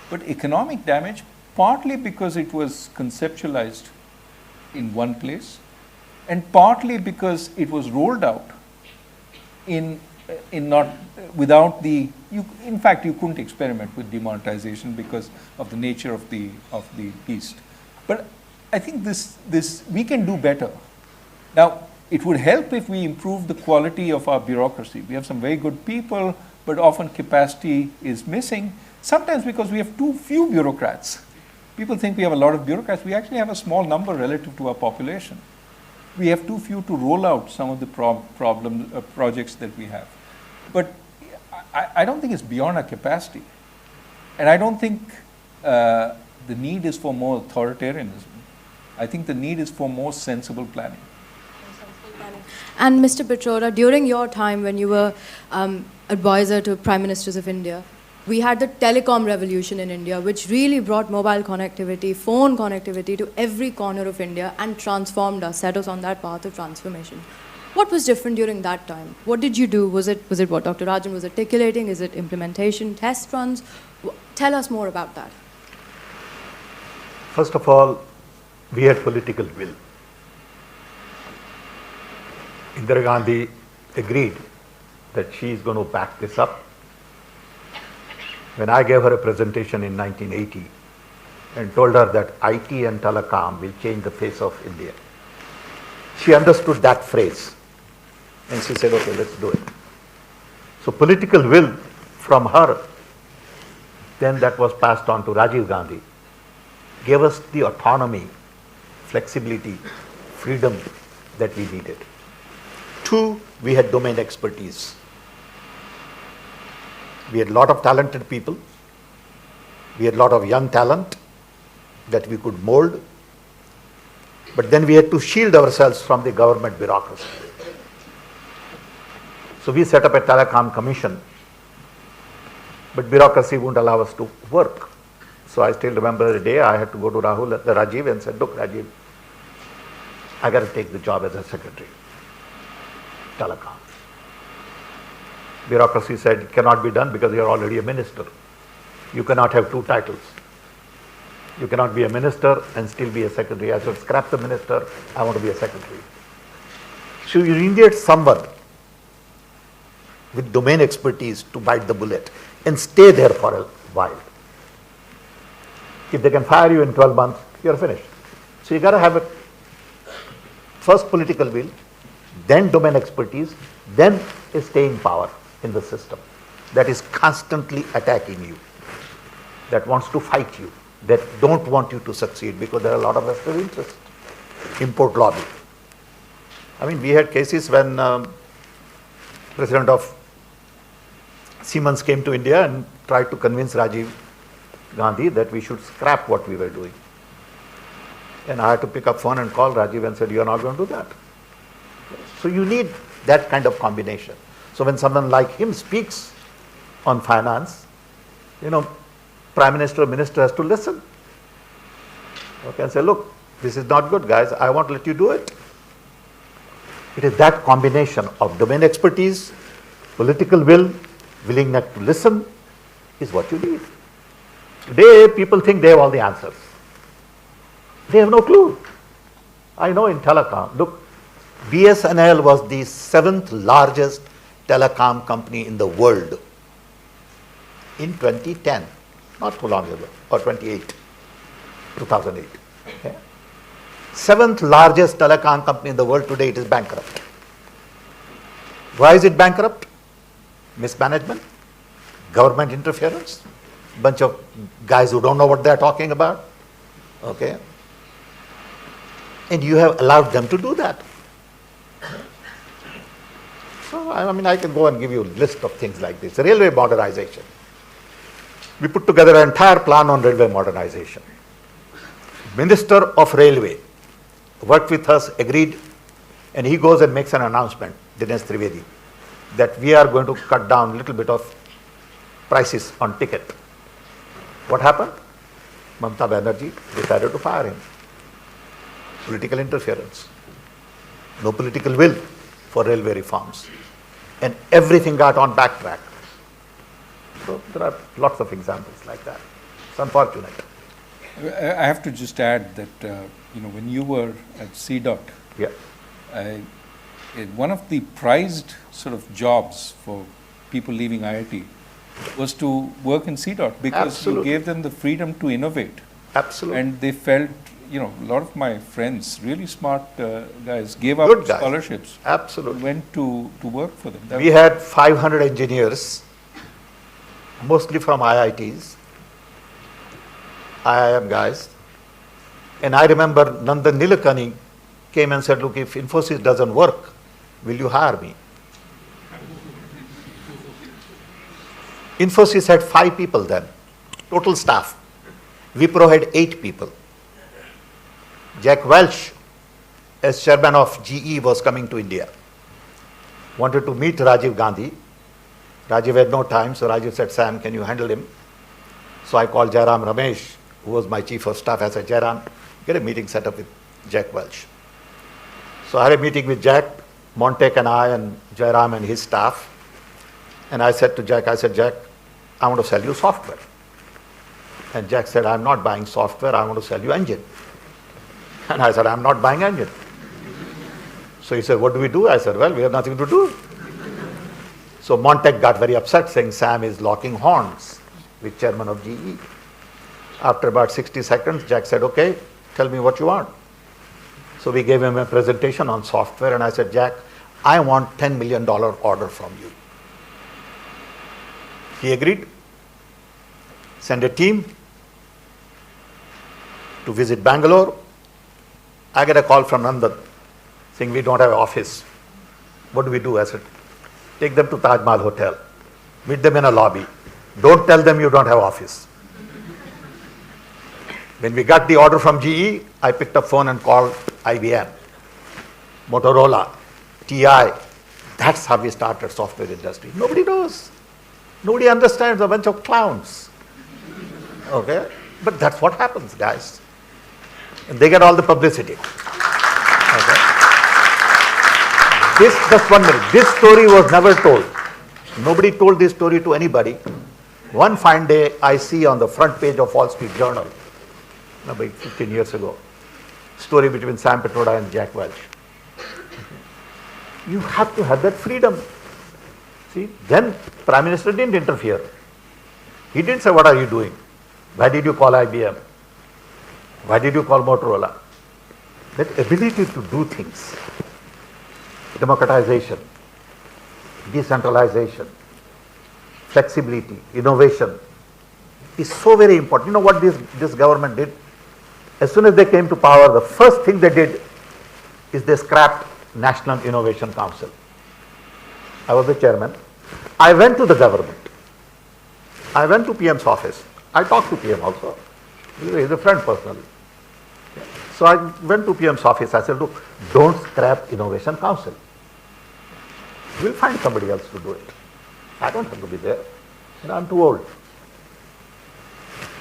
But economic damage, partly because it was conceptualized in one place, and partly because it was rolled out in fact, you couldn't experiment with demonetization because of the nature of the beast. But I think this we can do better. Now, it would help if we improve the quality of our bureaucracy. We have some very good people, but often capacity is missing, sometimes because we have too few bureaucrats. People think we have a lot of bureaucrats. We actually have a small number relative to our population. we have too few to roll out some of the projects that we have. But I don't think it's beyond our capacity. And I don't think the need is for more authoritarianism. I think the need is for more sensible planning. And Mr. Pitroda, during your time when you were advisor to Prime Ministers of India, we had the telecom revolution in India, which really brought mobile connectivity, phone connectivity to every corner of India and transformed us, set us on that path of transformation. What was different during that time? What did you do? Was it what Dr. Rajan was articulating? Is it implementation, test runs? Tell us more about that. First of all, we had political will. Indira Gandhi agreed that she is going to back this up. When I gave her a presentation in 1980 and told her that IT and telecom will change the face of India, she understood that phrase and she said, okay, let's do it. So political will from her, then that was passed on to Rajiv Gandhi, gave us the autonomy, flexibility, freedom that we needed. Two, we had domain expertise. We had a lot of talented people. We had a lot of young talent that we could mold. But then we had to shield ourselves from the government bureaucracy. So we set up a telecom commission, but bureaucracy wouldn't allow us to work. So I still remember the day I had to go to Rajiv and said, look, Rajiv, I got to take the job as a secretary, telecom. Bureaucracy said it cannot be done because you are already a minister. You cannot have two titles. You cannot be a minister and still be a secretary. I said, scrap the minister, I want to be a secretary. So you needed someone with domain expertise to bite the bullet and stay there for a while. If they can fire you in 12 months, you're finished. So you got to have a first political will, then domain expertise, then a staying power in the system that is constantly attacking you, that wants to fight you, that don't want you to succeed because there are a lot of vested interests. Import lobby. I mean, we had cases when President of Siemens came to India and tried to convince Rajiv Gandhi that we should scrap what we were doing. And I had to pick up phone and call Rajiv and said, you are not going to do that. So you need that kind of combination. So when someone like him speaks on finance, Prime Minister or Minister has to listen. Okay, and say, look, this is not good, guys. I won't let you do it. It is that combination of domain expertise, political will, willingness to listen is what you need. Today, people think they have all the answers. They have no clue. I know in telecom, look, BSNL was the 7th largest telecom company in the world in 2010, not too long ago, or 2008. Okay. 7th largest telecom company in the world, today it is bankrupt. Why is it bankrupt? Mismanagement, government interference, bunch of guys who don't know what they are talking about. Okay. And you have allowed them to do that. So, I mean, I can go and give you a list of things like this. Railway modernization. We put together an entire plan on railway modernization. Minister of Railway worked with us, agreed, and he goes and makes an announcement, Dinesh Trivedi, that we are going to cut down a little bit of prices on ticket. What happened? Mamata Banerjee decided to fire him. Political interference. No political will for railway reforms. And everything got on backtrack. So there are lots of examples like that. It's unfortunate. I have to just add that, when you were at CDOT, Yeah. One of the prized sort of jobs for people leaving IIT was to work in CDOT because Absolutely. you gave them the freedom to innovate. Absolutely. And they felt, a lot of my friends, really smart guys, gave up Good guys. scholarships. Absolutely. Went to work for them. We had 500 engineers, mostly from IITs, IIM guys. And I remember Nandan Nilekani came and said, look, if Infosys doesn't work, will you hire me? Infosys had 5 people then, total staff. Wipro had 8 people. Jack Welch, as chairman of GE, was coming to India. Wanted to meet Rajiv Gandhi. Rajiv had no time, so Rajiv said, Sam, can you handle him? So I called Jairam Ramesh, who was my chief of staff. I said, Jairam, get a meeting set up with Jack Welch. So I had a meeting with Jack, Montek and I and Jairam and his staff. And I said to Jack, Jack, I want to sell you software. And Jack said, I'm not buying software, I want to sell you engine. And I said, I'm not buying engine. So he said, what do we do? I said, well, we have nothing to do. So Montek got very upset, saying Sam is locking horns with chairman of GE. After about 60 seconds, Jack said, okay, tell me what you want. So we gave him a presentation on software, and I said, Jack, I want $10 million order from you. He agreed. Send a team to visit Bangalore. I get a call from Nandan saying, we don't have an office. What do we do? I said, take them to Taj Mahal Hotel. Meet them in a lobby. Don't tell them you don't have office. When we got the order from GE, I picked up phone and called IBM, Motorola, TI. That's how we started software industry. Nobody knows. Nobody understands, a bunch of clowns. Okay? But that's what happens, guys. And they get all the publicity. Okay? Just 1 minute. This story was never told. Nobody told this story to anybody. One fine day, I see on the front page of Wall Street Journal, about 15 years ago, story between Sam Pitroda and Jack Welch. You have to have that freedom. See, then Prime Minister didn't interfere. He didn't say, what are you doing? Why did you call IBM? Why did you call Motorola? That ability to do things, democratization, decentralization, flexibility, innovation is so very important. You know what this government did? As soon as they came to power, the first thing they did is they scrapped National Innovation Council. I was the chairman. I went to the government. I went to PM's office. I talked to PM also. He's a friend personally. So I went to PM's office. I said, look, don't scrap Innovation Council. We'll find somebody else to do it. I don't have to be there. You know, I'm too old.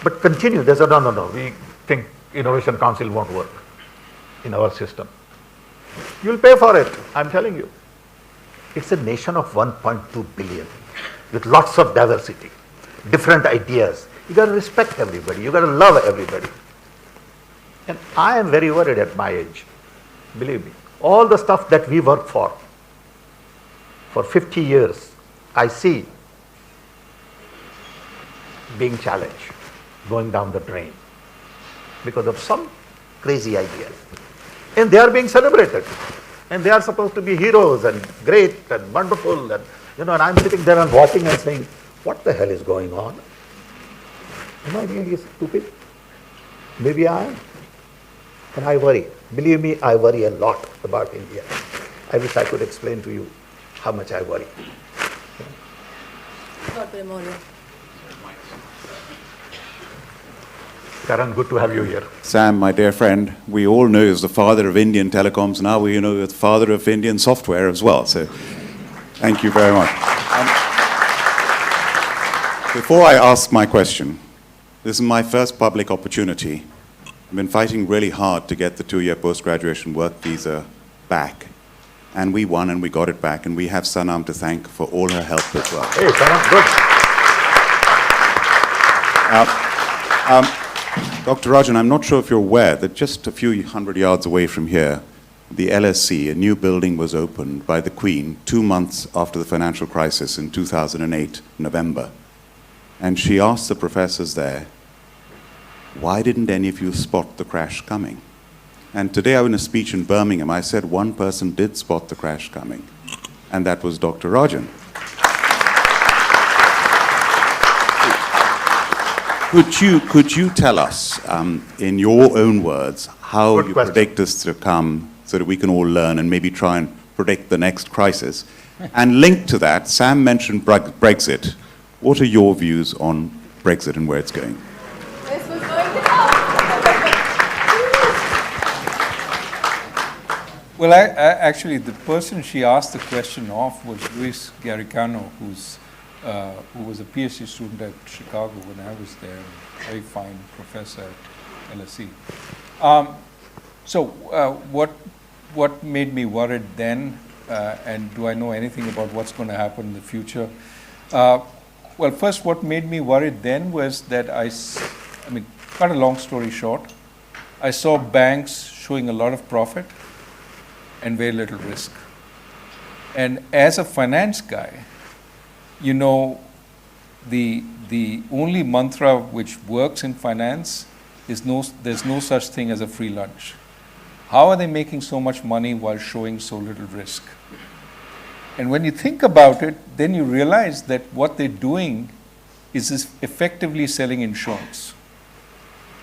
But continue. They said, no. We think Innovation Council won't work in our system. You'll pay for it, I'm telling you. It's a nation of 1.2 billion with lots of diversity, different ideas. You got to respect everybody. You got to love everybody. And I am very worried at my age. Believe me. All the stuff that we work for 50 years, I see being challenged, going down the drain because of some crazy ideas. And they are being celebrated. And they are supposed to be heroes and great and wonderful. And, and I'm sitting there and watching and saying, what the hell is going on? Am I really stupid? Maybe I am. And I worry. Believe me, I worry a lot about India. I wish I could explain to you how much I worry. Dr. Enrol. Karan, good to have you here. Sam, my dear friend, we all know as the father of Indian telecoms. Now we know as the father of Indian software as well. So thank you very much. Before I ask my question, this is my first public opportunity. I've been fighting really hard to get the 2-year post-graduation work visa back. And we won and we got it back. And we have Sanam to thank for all her help as well. Hey, Sanam, good. Dr. Rajan, I'm not sure if you're aware that just a few hundred yards away from here, the LSC, a new building, was opened by the Queen 2 months after the financial crisis in 2008, November. And she asked the professors there, why didn't any of you spot the crash coming? And today in a speech in Birmingham, I said one person did spot the crash coming, and that was Dr. Rajan. Could you tell us, in your own words, how you predict this to come so that we can all learn and maybe try and predict the next crisis? And linked to that, Sam mentioned Brexit. What are your views on Brexit and where it's going? This was going to come. Well, actually, the person she asked the question of was Luis Garicano, who was a PhD student at Chicago when I was there, a very fine professor at LSE. So what made me worried then, and do I know anything about what's going to happen in the future? Well, first, what made me worried then was that I mean, cut a long story short, I saw banks showing a lot of profit and very little risk. And as a finance guy, you know, the only mantra which works in finance is there's no such thing as a free lunch. How are they making so much money while showing so little risk? And when you think about it, then you realize that what they're doing is effectively selling insurance.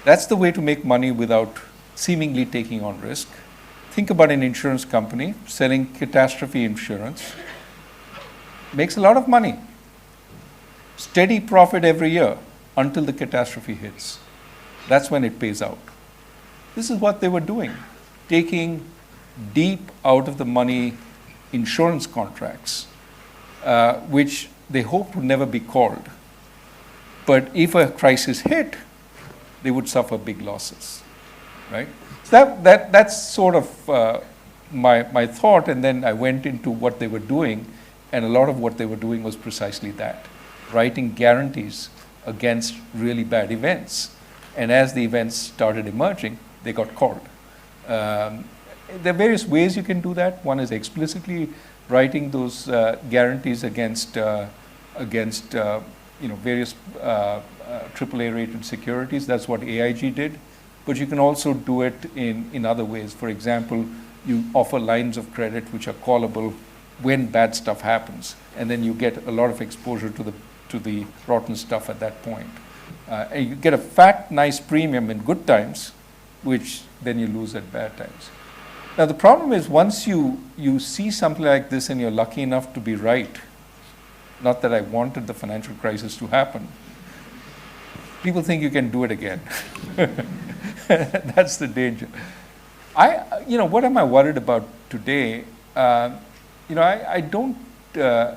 That's the way to make money without seemingly taking on risk. Think about an insurance company selling catastrophe insurance. Makes a lot of money. Steady profit every year until the catastrophe hits. That's when it pays out. This is what they were doing, taking deep out of the money insurance contracts, which they hoped would never be called. But if a crisis hit, they would suffer big losses, right? So that's sort of my thought, and then I went into what they were doing, and a lot of what they were doing was precisely that, writing guarantees against really bad events. And as the events started emerging, they got called. There are various ways you can do that. One is explicitly writing those guarantees against various AAA rated securities. That's what AIG did. But you can also do it in other ways. For example, you offer lines of credit which are callable when bad stuff happens, and then you get a lot of exposure to the rotten stuff at that point. And you get a fat, nice premium in good times, which then you lose at bad times. Now the problem is, once you see something like this and you're lucky enough to be right, not that I wanted the financial crisis to happen, people think you can do it again. That's the danger. What am I worried about today? I don't, the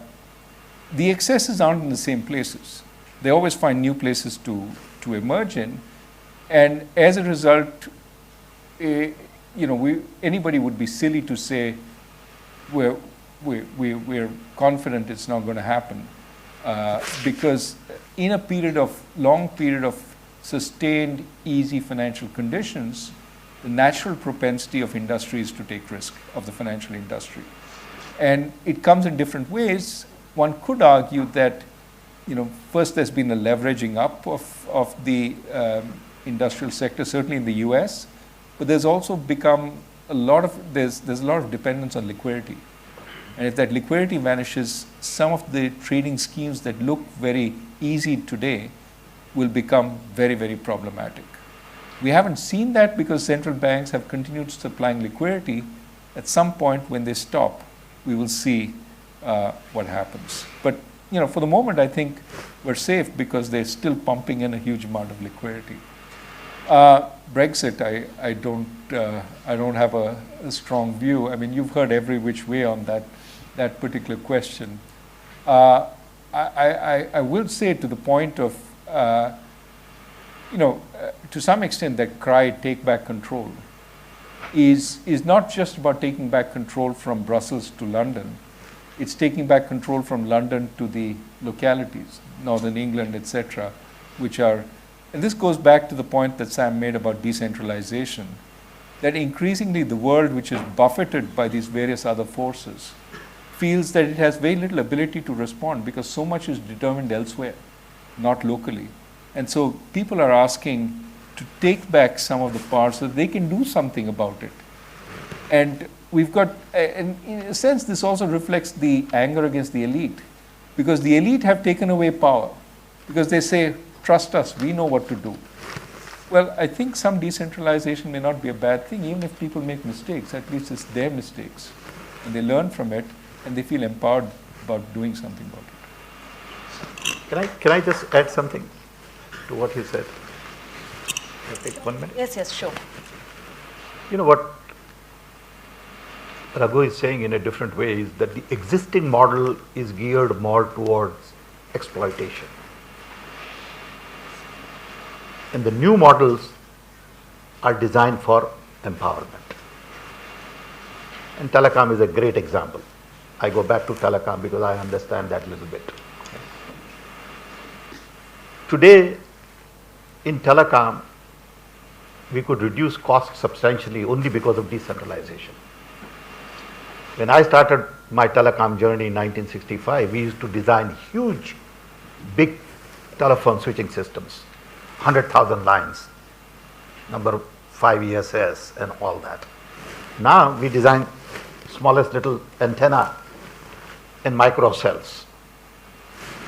excesses aren't in the same places. They always find new places to emerge in. And as a result, anybody would be silly to say we're confident it's not going to happen, because in a long period of sustained, easy financial conditions, the natural propensity of industry is to take risk, of the financial industry. And it comes in different ways. One could argue that, first there's been a leveraging up of the industrial sector, certainly in the US, but there's also become there's a lot of dependence on liquidity. And if that liquidity vanishes, some of the trading schemes that look very easy today will become very, very problematic. We haven't seen that because central banks have continued supplying liquidity. At some point when they stop, we will see what happens. But for the moment, I think we're safe because they're still pumping in a huge amount of liquidity. Brexit, I don't have a strong view. I mean, you've heard every which way on that particular question. I will say, to the point of, to some extent, that cry, take back control, is not just about taking back control from Brussels to London. It's taking back control from London to the localities, Northern England, etc., which are, and this goes back to the point that Sam made about decentralization, that increasingly the world, which is buffeted by these various other forces, feels that it has very little ability to respond because so much is determined elsewhere, not locally. And so people are asking to take back some of the power so that they can do something about it. And we've got, and in a sense, this also reflects the anger against the elite, because the elite have taken away power, because they say, trust us, we know what to do. Well, I think some decentralization may not be a bad thing, even if people make mistakes. At least it's their mistakes, and they learn from it, and they feel empowered about doing something about it. Can I just add something to what you said? Can I take 1 minute? Yes, sure. You know what Raghu is saying in a different way is that the existing model is geared more towards exploitation. And the new models are designed for empowerment. And telecom is a great example. I go back to telecom because I understand that a little bit. Today, in telecom, we could reduce costs substantially only because of decentralization. When I started my telecom journey in 1965, we used to design huge, big telephone switching systems, 100,000 lines, number 5 ESS and all that. Now we design smallest little antenna and micro cells.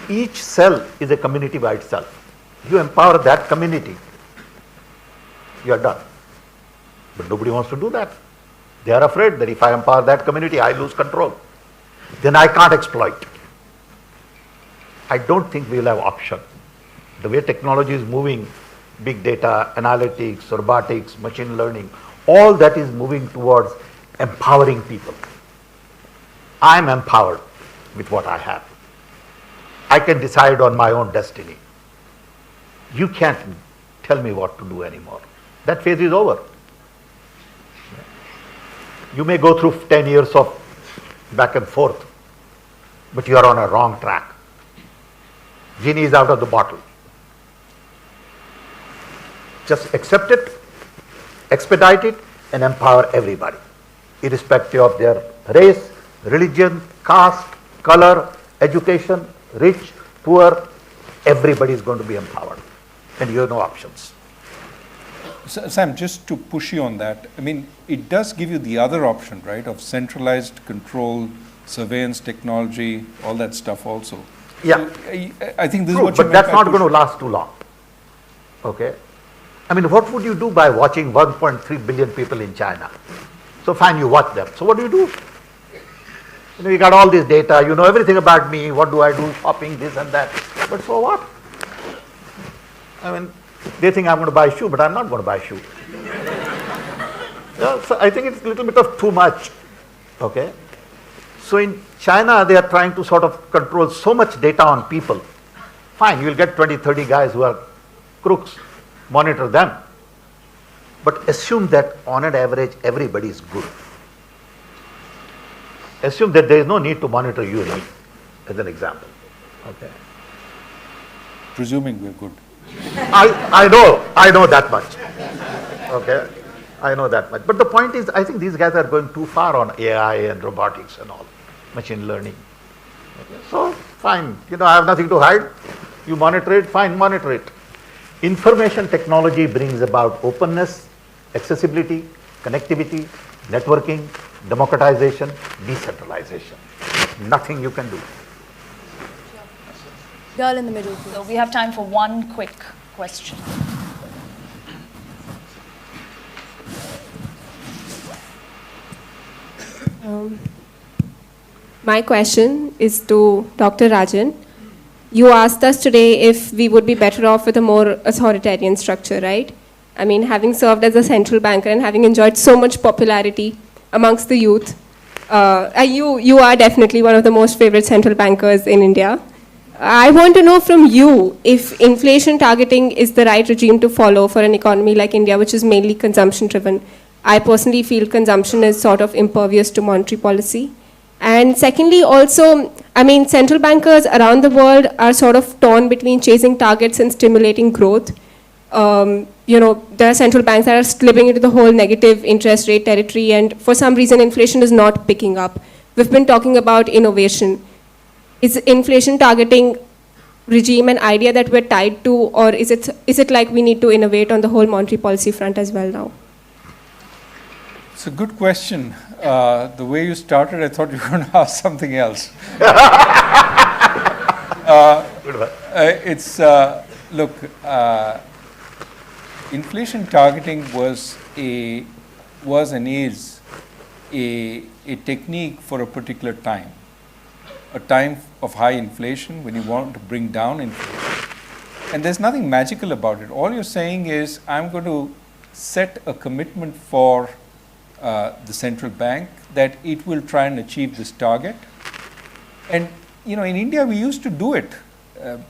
Each cell is a community by itself. You empower that community, you are done. But nobody wants to do that. They are afraid that if I empower that community, I lose control. Then I can't exploit. I don't think we will have option. The way technology is moving, big data, analytics, robotics, machine learning, all that is moving towards empowering people. I am empowered with what I have. I can decide on my own destiny. You can't tell me what to do anymore. That phase is over. You may go through 10 years of back and forth, but you are on a wrong track. Genie is out of the bottle. Just accept it, expedite it, and empower everybody, irrespective of their race, religion, caste, color, education, rich, poor. Everybody is going to be empowered, and you have no options. Sam, just to push you on that, I mean, it does give you the other option, right, of centralized control, surveillance technology, all that stuff also. Yeah. So, I think this True, is what you but meant that's by not push. going to last too long. Okay? I mean, what would you do by watching 1.3 billion people in China? So fine, you watch them. So what do? You know, you got all this data, you know everything about me, what do I do, shopping, this and that. But so what? I mean, they think I'm going to buy a shoe, but I'm not going to buy a shoe. Yeah, so I think it's a little bit of too much. Okay? So in China, they are trying to sort of control so much data on people. Fine, you will get 20, 30 guys who are crooks, monitor them. But assume that on an average, everybody is good. Assume that there is no need to monitor you and me, as an example. Okay? Presuming we're good. I know that much. Okay? I know that much. But the point is, I think these guys are going too far on AI and robotics and all, machine learning. Okay? So, fine, you know, I have nothing to hide. You monitor it, fine, monitor it. Information technology brings about openness, accessibility, connectivity, networking, democratization, decentralization. Nothing you can do. Girl in the middle, please. So we have time for one quick question. My question is to Dr. Rajan. You asked us today if we would be better off with a more authoritarian structure, right? I mean, having served as a central banker and having enjoyed so much popularity amongst the youth, you are definitely one of the most favorite central bankers in India. I want to know from you if inflation targeting is the right regime to follow for an economy like India, which is mainly consumption driven. I personally feel consumption is sort of impervious to monetary policy. And secondly, also, I mean, central bankers around the world are sort of torn between chasing targets and stimulating growth. You know, there are central banks that are slipping into the whole negative interest rate territory, and for some reason, inflation is not picking up. We've been talking about innovation. Is inflation targeting regime an idea that we're tied to, or is it like we need to innovate on the whole monetary policy front as well now? It's a good question. The way you started, I thought you were going to ask something else. Look, inflation targeting was and is a technique for a particular time, a time of high inflation when you want to bring down inflation. And there's nothing magical about it. All you're saying is, I'm going to set a commitment for the central bank that it will try and achieve this target. And in India we used to do it.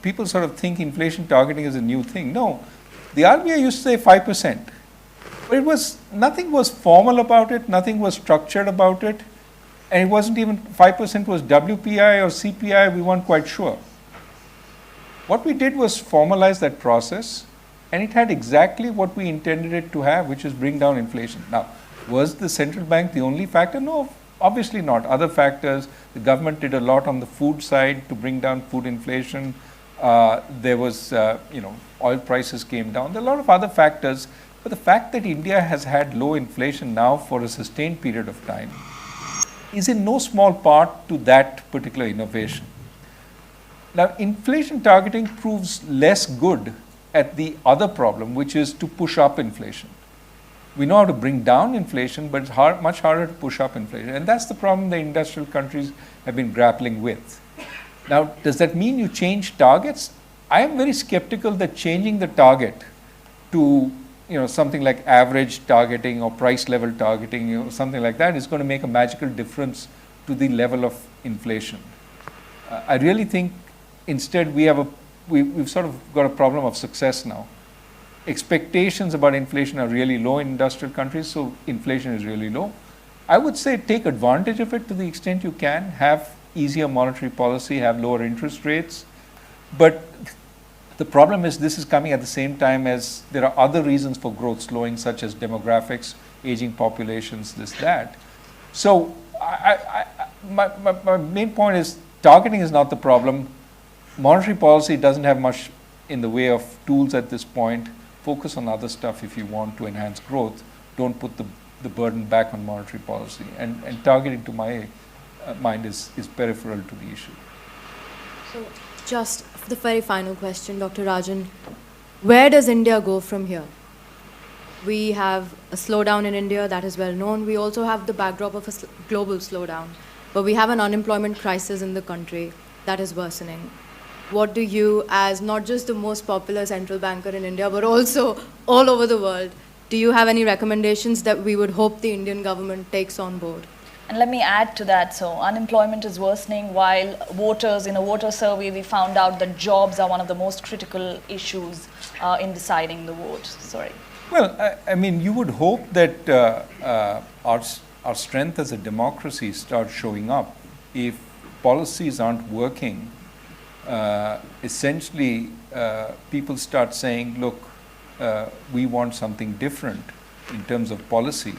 People sort of think inflation targeting is a new thing. No, the RBI used to say 5%. But nothing was formal about it, nothing was structured about it, and it wasn't even 5% was WPI or CPI, we weren't quite sure. What we did was formalize that process, and it had exactly what we intended it to have, which is bring down inflation. Now, was the central bank the only factor? No, obviously not. Other factors, the government did a lot on the food side to bring down food inflation. There was, oil prices came down. There are a lot of other factors, but the fact that India has had low inflation now for a sustained period of time is in no small part to that particular innovation. Now, inflation targeting proves less good at the other problem, which is to push up inflation. We know how to bring down inflation, but it's much harder to push up inflation. And that's the problem the industrial countries have been grappling with. Now, does that mean you change targets? I am very skeptical that changing the target to something like average targeting or price level targeting, something like that is going to make a magical difference to the level of inflation. I really think instead we've sort of got a problem of success now. Expectations about inflation are really low in industrial countries, so inflation is really low. I would say take advantage of it to the extent you can, have easier monetary policy, have lower interest rates, but the problem is this is coming at the same time as there are other reasons for growth slowing, such as demographics, aging populations, this, that. So my main point is targeting is not the problem. Monetary policy doesn't have much in the way of tools at this point. Focus on other stuff if you want to enhance growth. Don't put the burden back on monetary policy. And targeting, to my mind, is peripheral to the issue. So just the very final question, Dr. Rajan, where does India go from here? We have a slowdown in India that is well known. We also have the backdrop of a global slowdown, but we have an unemployment crisis in the country that is worsening. What do you, as not just the most popular central banker in India, but also all over the world, do you have any recommendations that we would hope the Indian government takes on board? And let me add to that. So unemployment is worsening while voters, in a voter survey, we found out that jobs are one of the most critical issues in deciding the vote. Sorry. Well, I mean, you would hope that our strength as a democracy starts showing up. If policies aren't working, essentially people start saying, look, we want something different in terms of policy.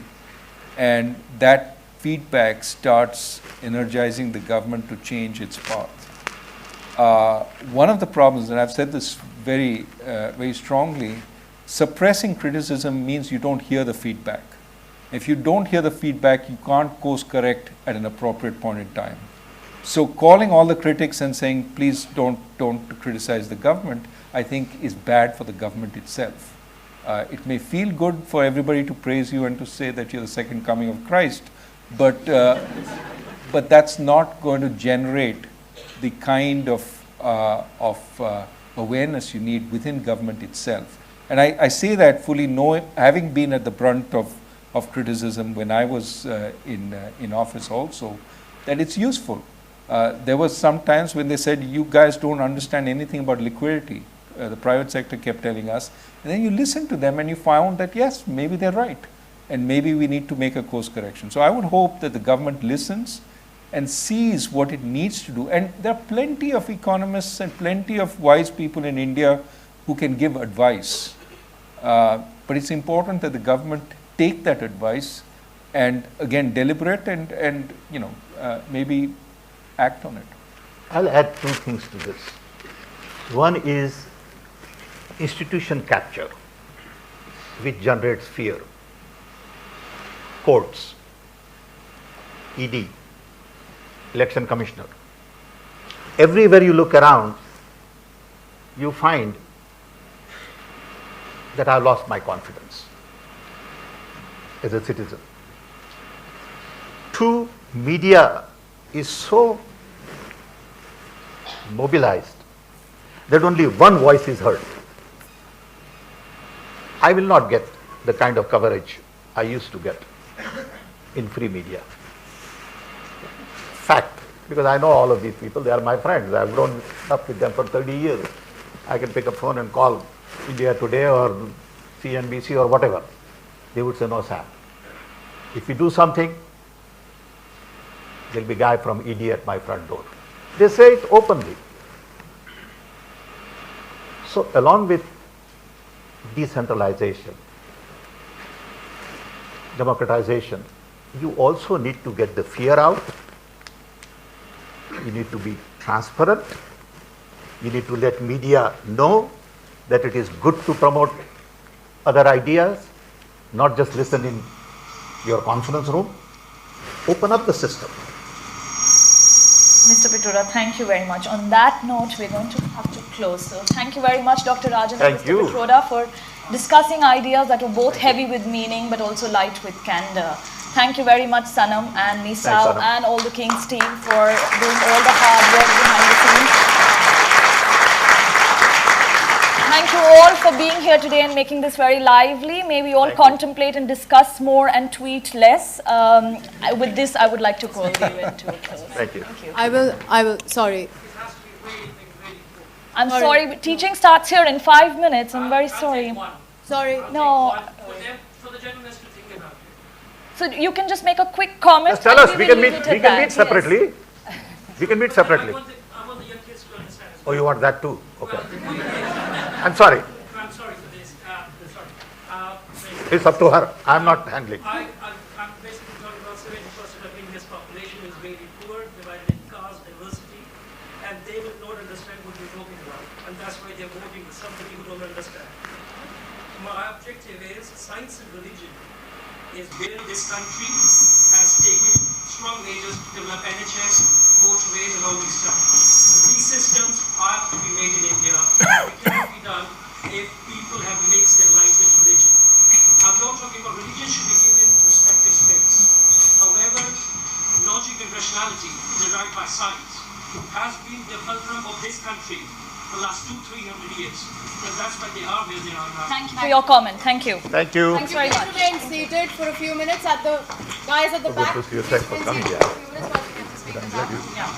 And that feedback starts energizing the government to change its path. One of the problems, and I've said this very strongly, suppressing criticism means you don't hear the feedback. If you don't hear the feedback, you can't course correct at an appropriate point in time. So calling all the critics and saying, please don't criticize the government, I think is bad for the government itself. It may feel good for everybody to praise you and to say that you're the second coming of Christ, but that's not going to generate the kind of awareness you need within government itself. And I say that fully having been at the brunt of criticism when I was in office also, that it's useful. There was some times when they said, you guys don't understand anything about liquidity. The private sector kept telling us. And then you listen to them and you found that, yes, maybe they're right. And maybe we need to make a course correction. So I would hope that the government listens and sees what it needs to do. And there are plenty of economists and plenty of wise people in India who can give advice. But it's important that the government take that advice and, again, deliberate and maybe act on it. I'll add two things to this. One is institution capture, which generates fear. Courts, ED, election commissioner. Everywhere you look around, you find that I've lost my confidence as a citizen. Two, media is so mobilized that only one voice is heard. I will not get the kind of coverage I used to get in free media. Fact, because I know all of these people, they are my friends. I've grown up with them for 30 years. I can pick up phone and call India Today or CNBC or whatever. They would say, no, Sam. If you do something, there'll be a guy from ED at my front door. They say it openly. So along with decentralization, democratization, you also need to get the fear out. You need to be transparent. You need to let media know that it is good to promote other ideas, not just listen in your conference room. Open up the system. Mr. Pitroda, thank you very much. On that note, we're going to have to close. So thank you very much, Dr. Rajan and Mr. Pitroda, for discussing ideas that were both heavy with meaning but also light with candor. Thank you very much, Sanam and Nisal and all the King's team for doing all the hard work behind the scenes. Thank you all for being here today and making this very lively. May we all contemplate and discuss more and tweet less. With this, I would like to call the event to a close. Thank you. Thank you. I will, sorry. I'm sorry, but teaching starts here in 5 minutes. I'm very sorry. Sorry. No. For the journalists to think about it. So you can just make a quick comment. Just tell us, we can will meet, leave it at that. separately. We can meet separately. I want the young kids to understand as Oh, well. you want that too? Okay. I'm sorry. I'm sorry for this. It's up to her. I'm not handling. I'm basically talking about 70% of India's population is really poor, divided in caste, diversity, and they will not understand what you're talking about. And that's why they're voting with somebody who don't understand. My objective is science and religion is where this country has taken strong measures to develop NHS, motorways, and all these stuff. And these systems are to be made in India. It cannot be done if people have mixed their life with religion. I'm not talking about religion should be given respective space. However, logic and rationality derived by science has been the fulcrum of this country for the last 200-300 years. And that's why they are where they are now. Thank you for your comment. Thank you. Thank you. Thanks very much. Remain seated for a few minutes at the guys at the back. Good to see you. Thanks for coming here. A few minutes while we get to speak. Thank you. Yeah.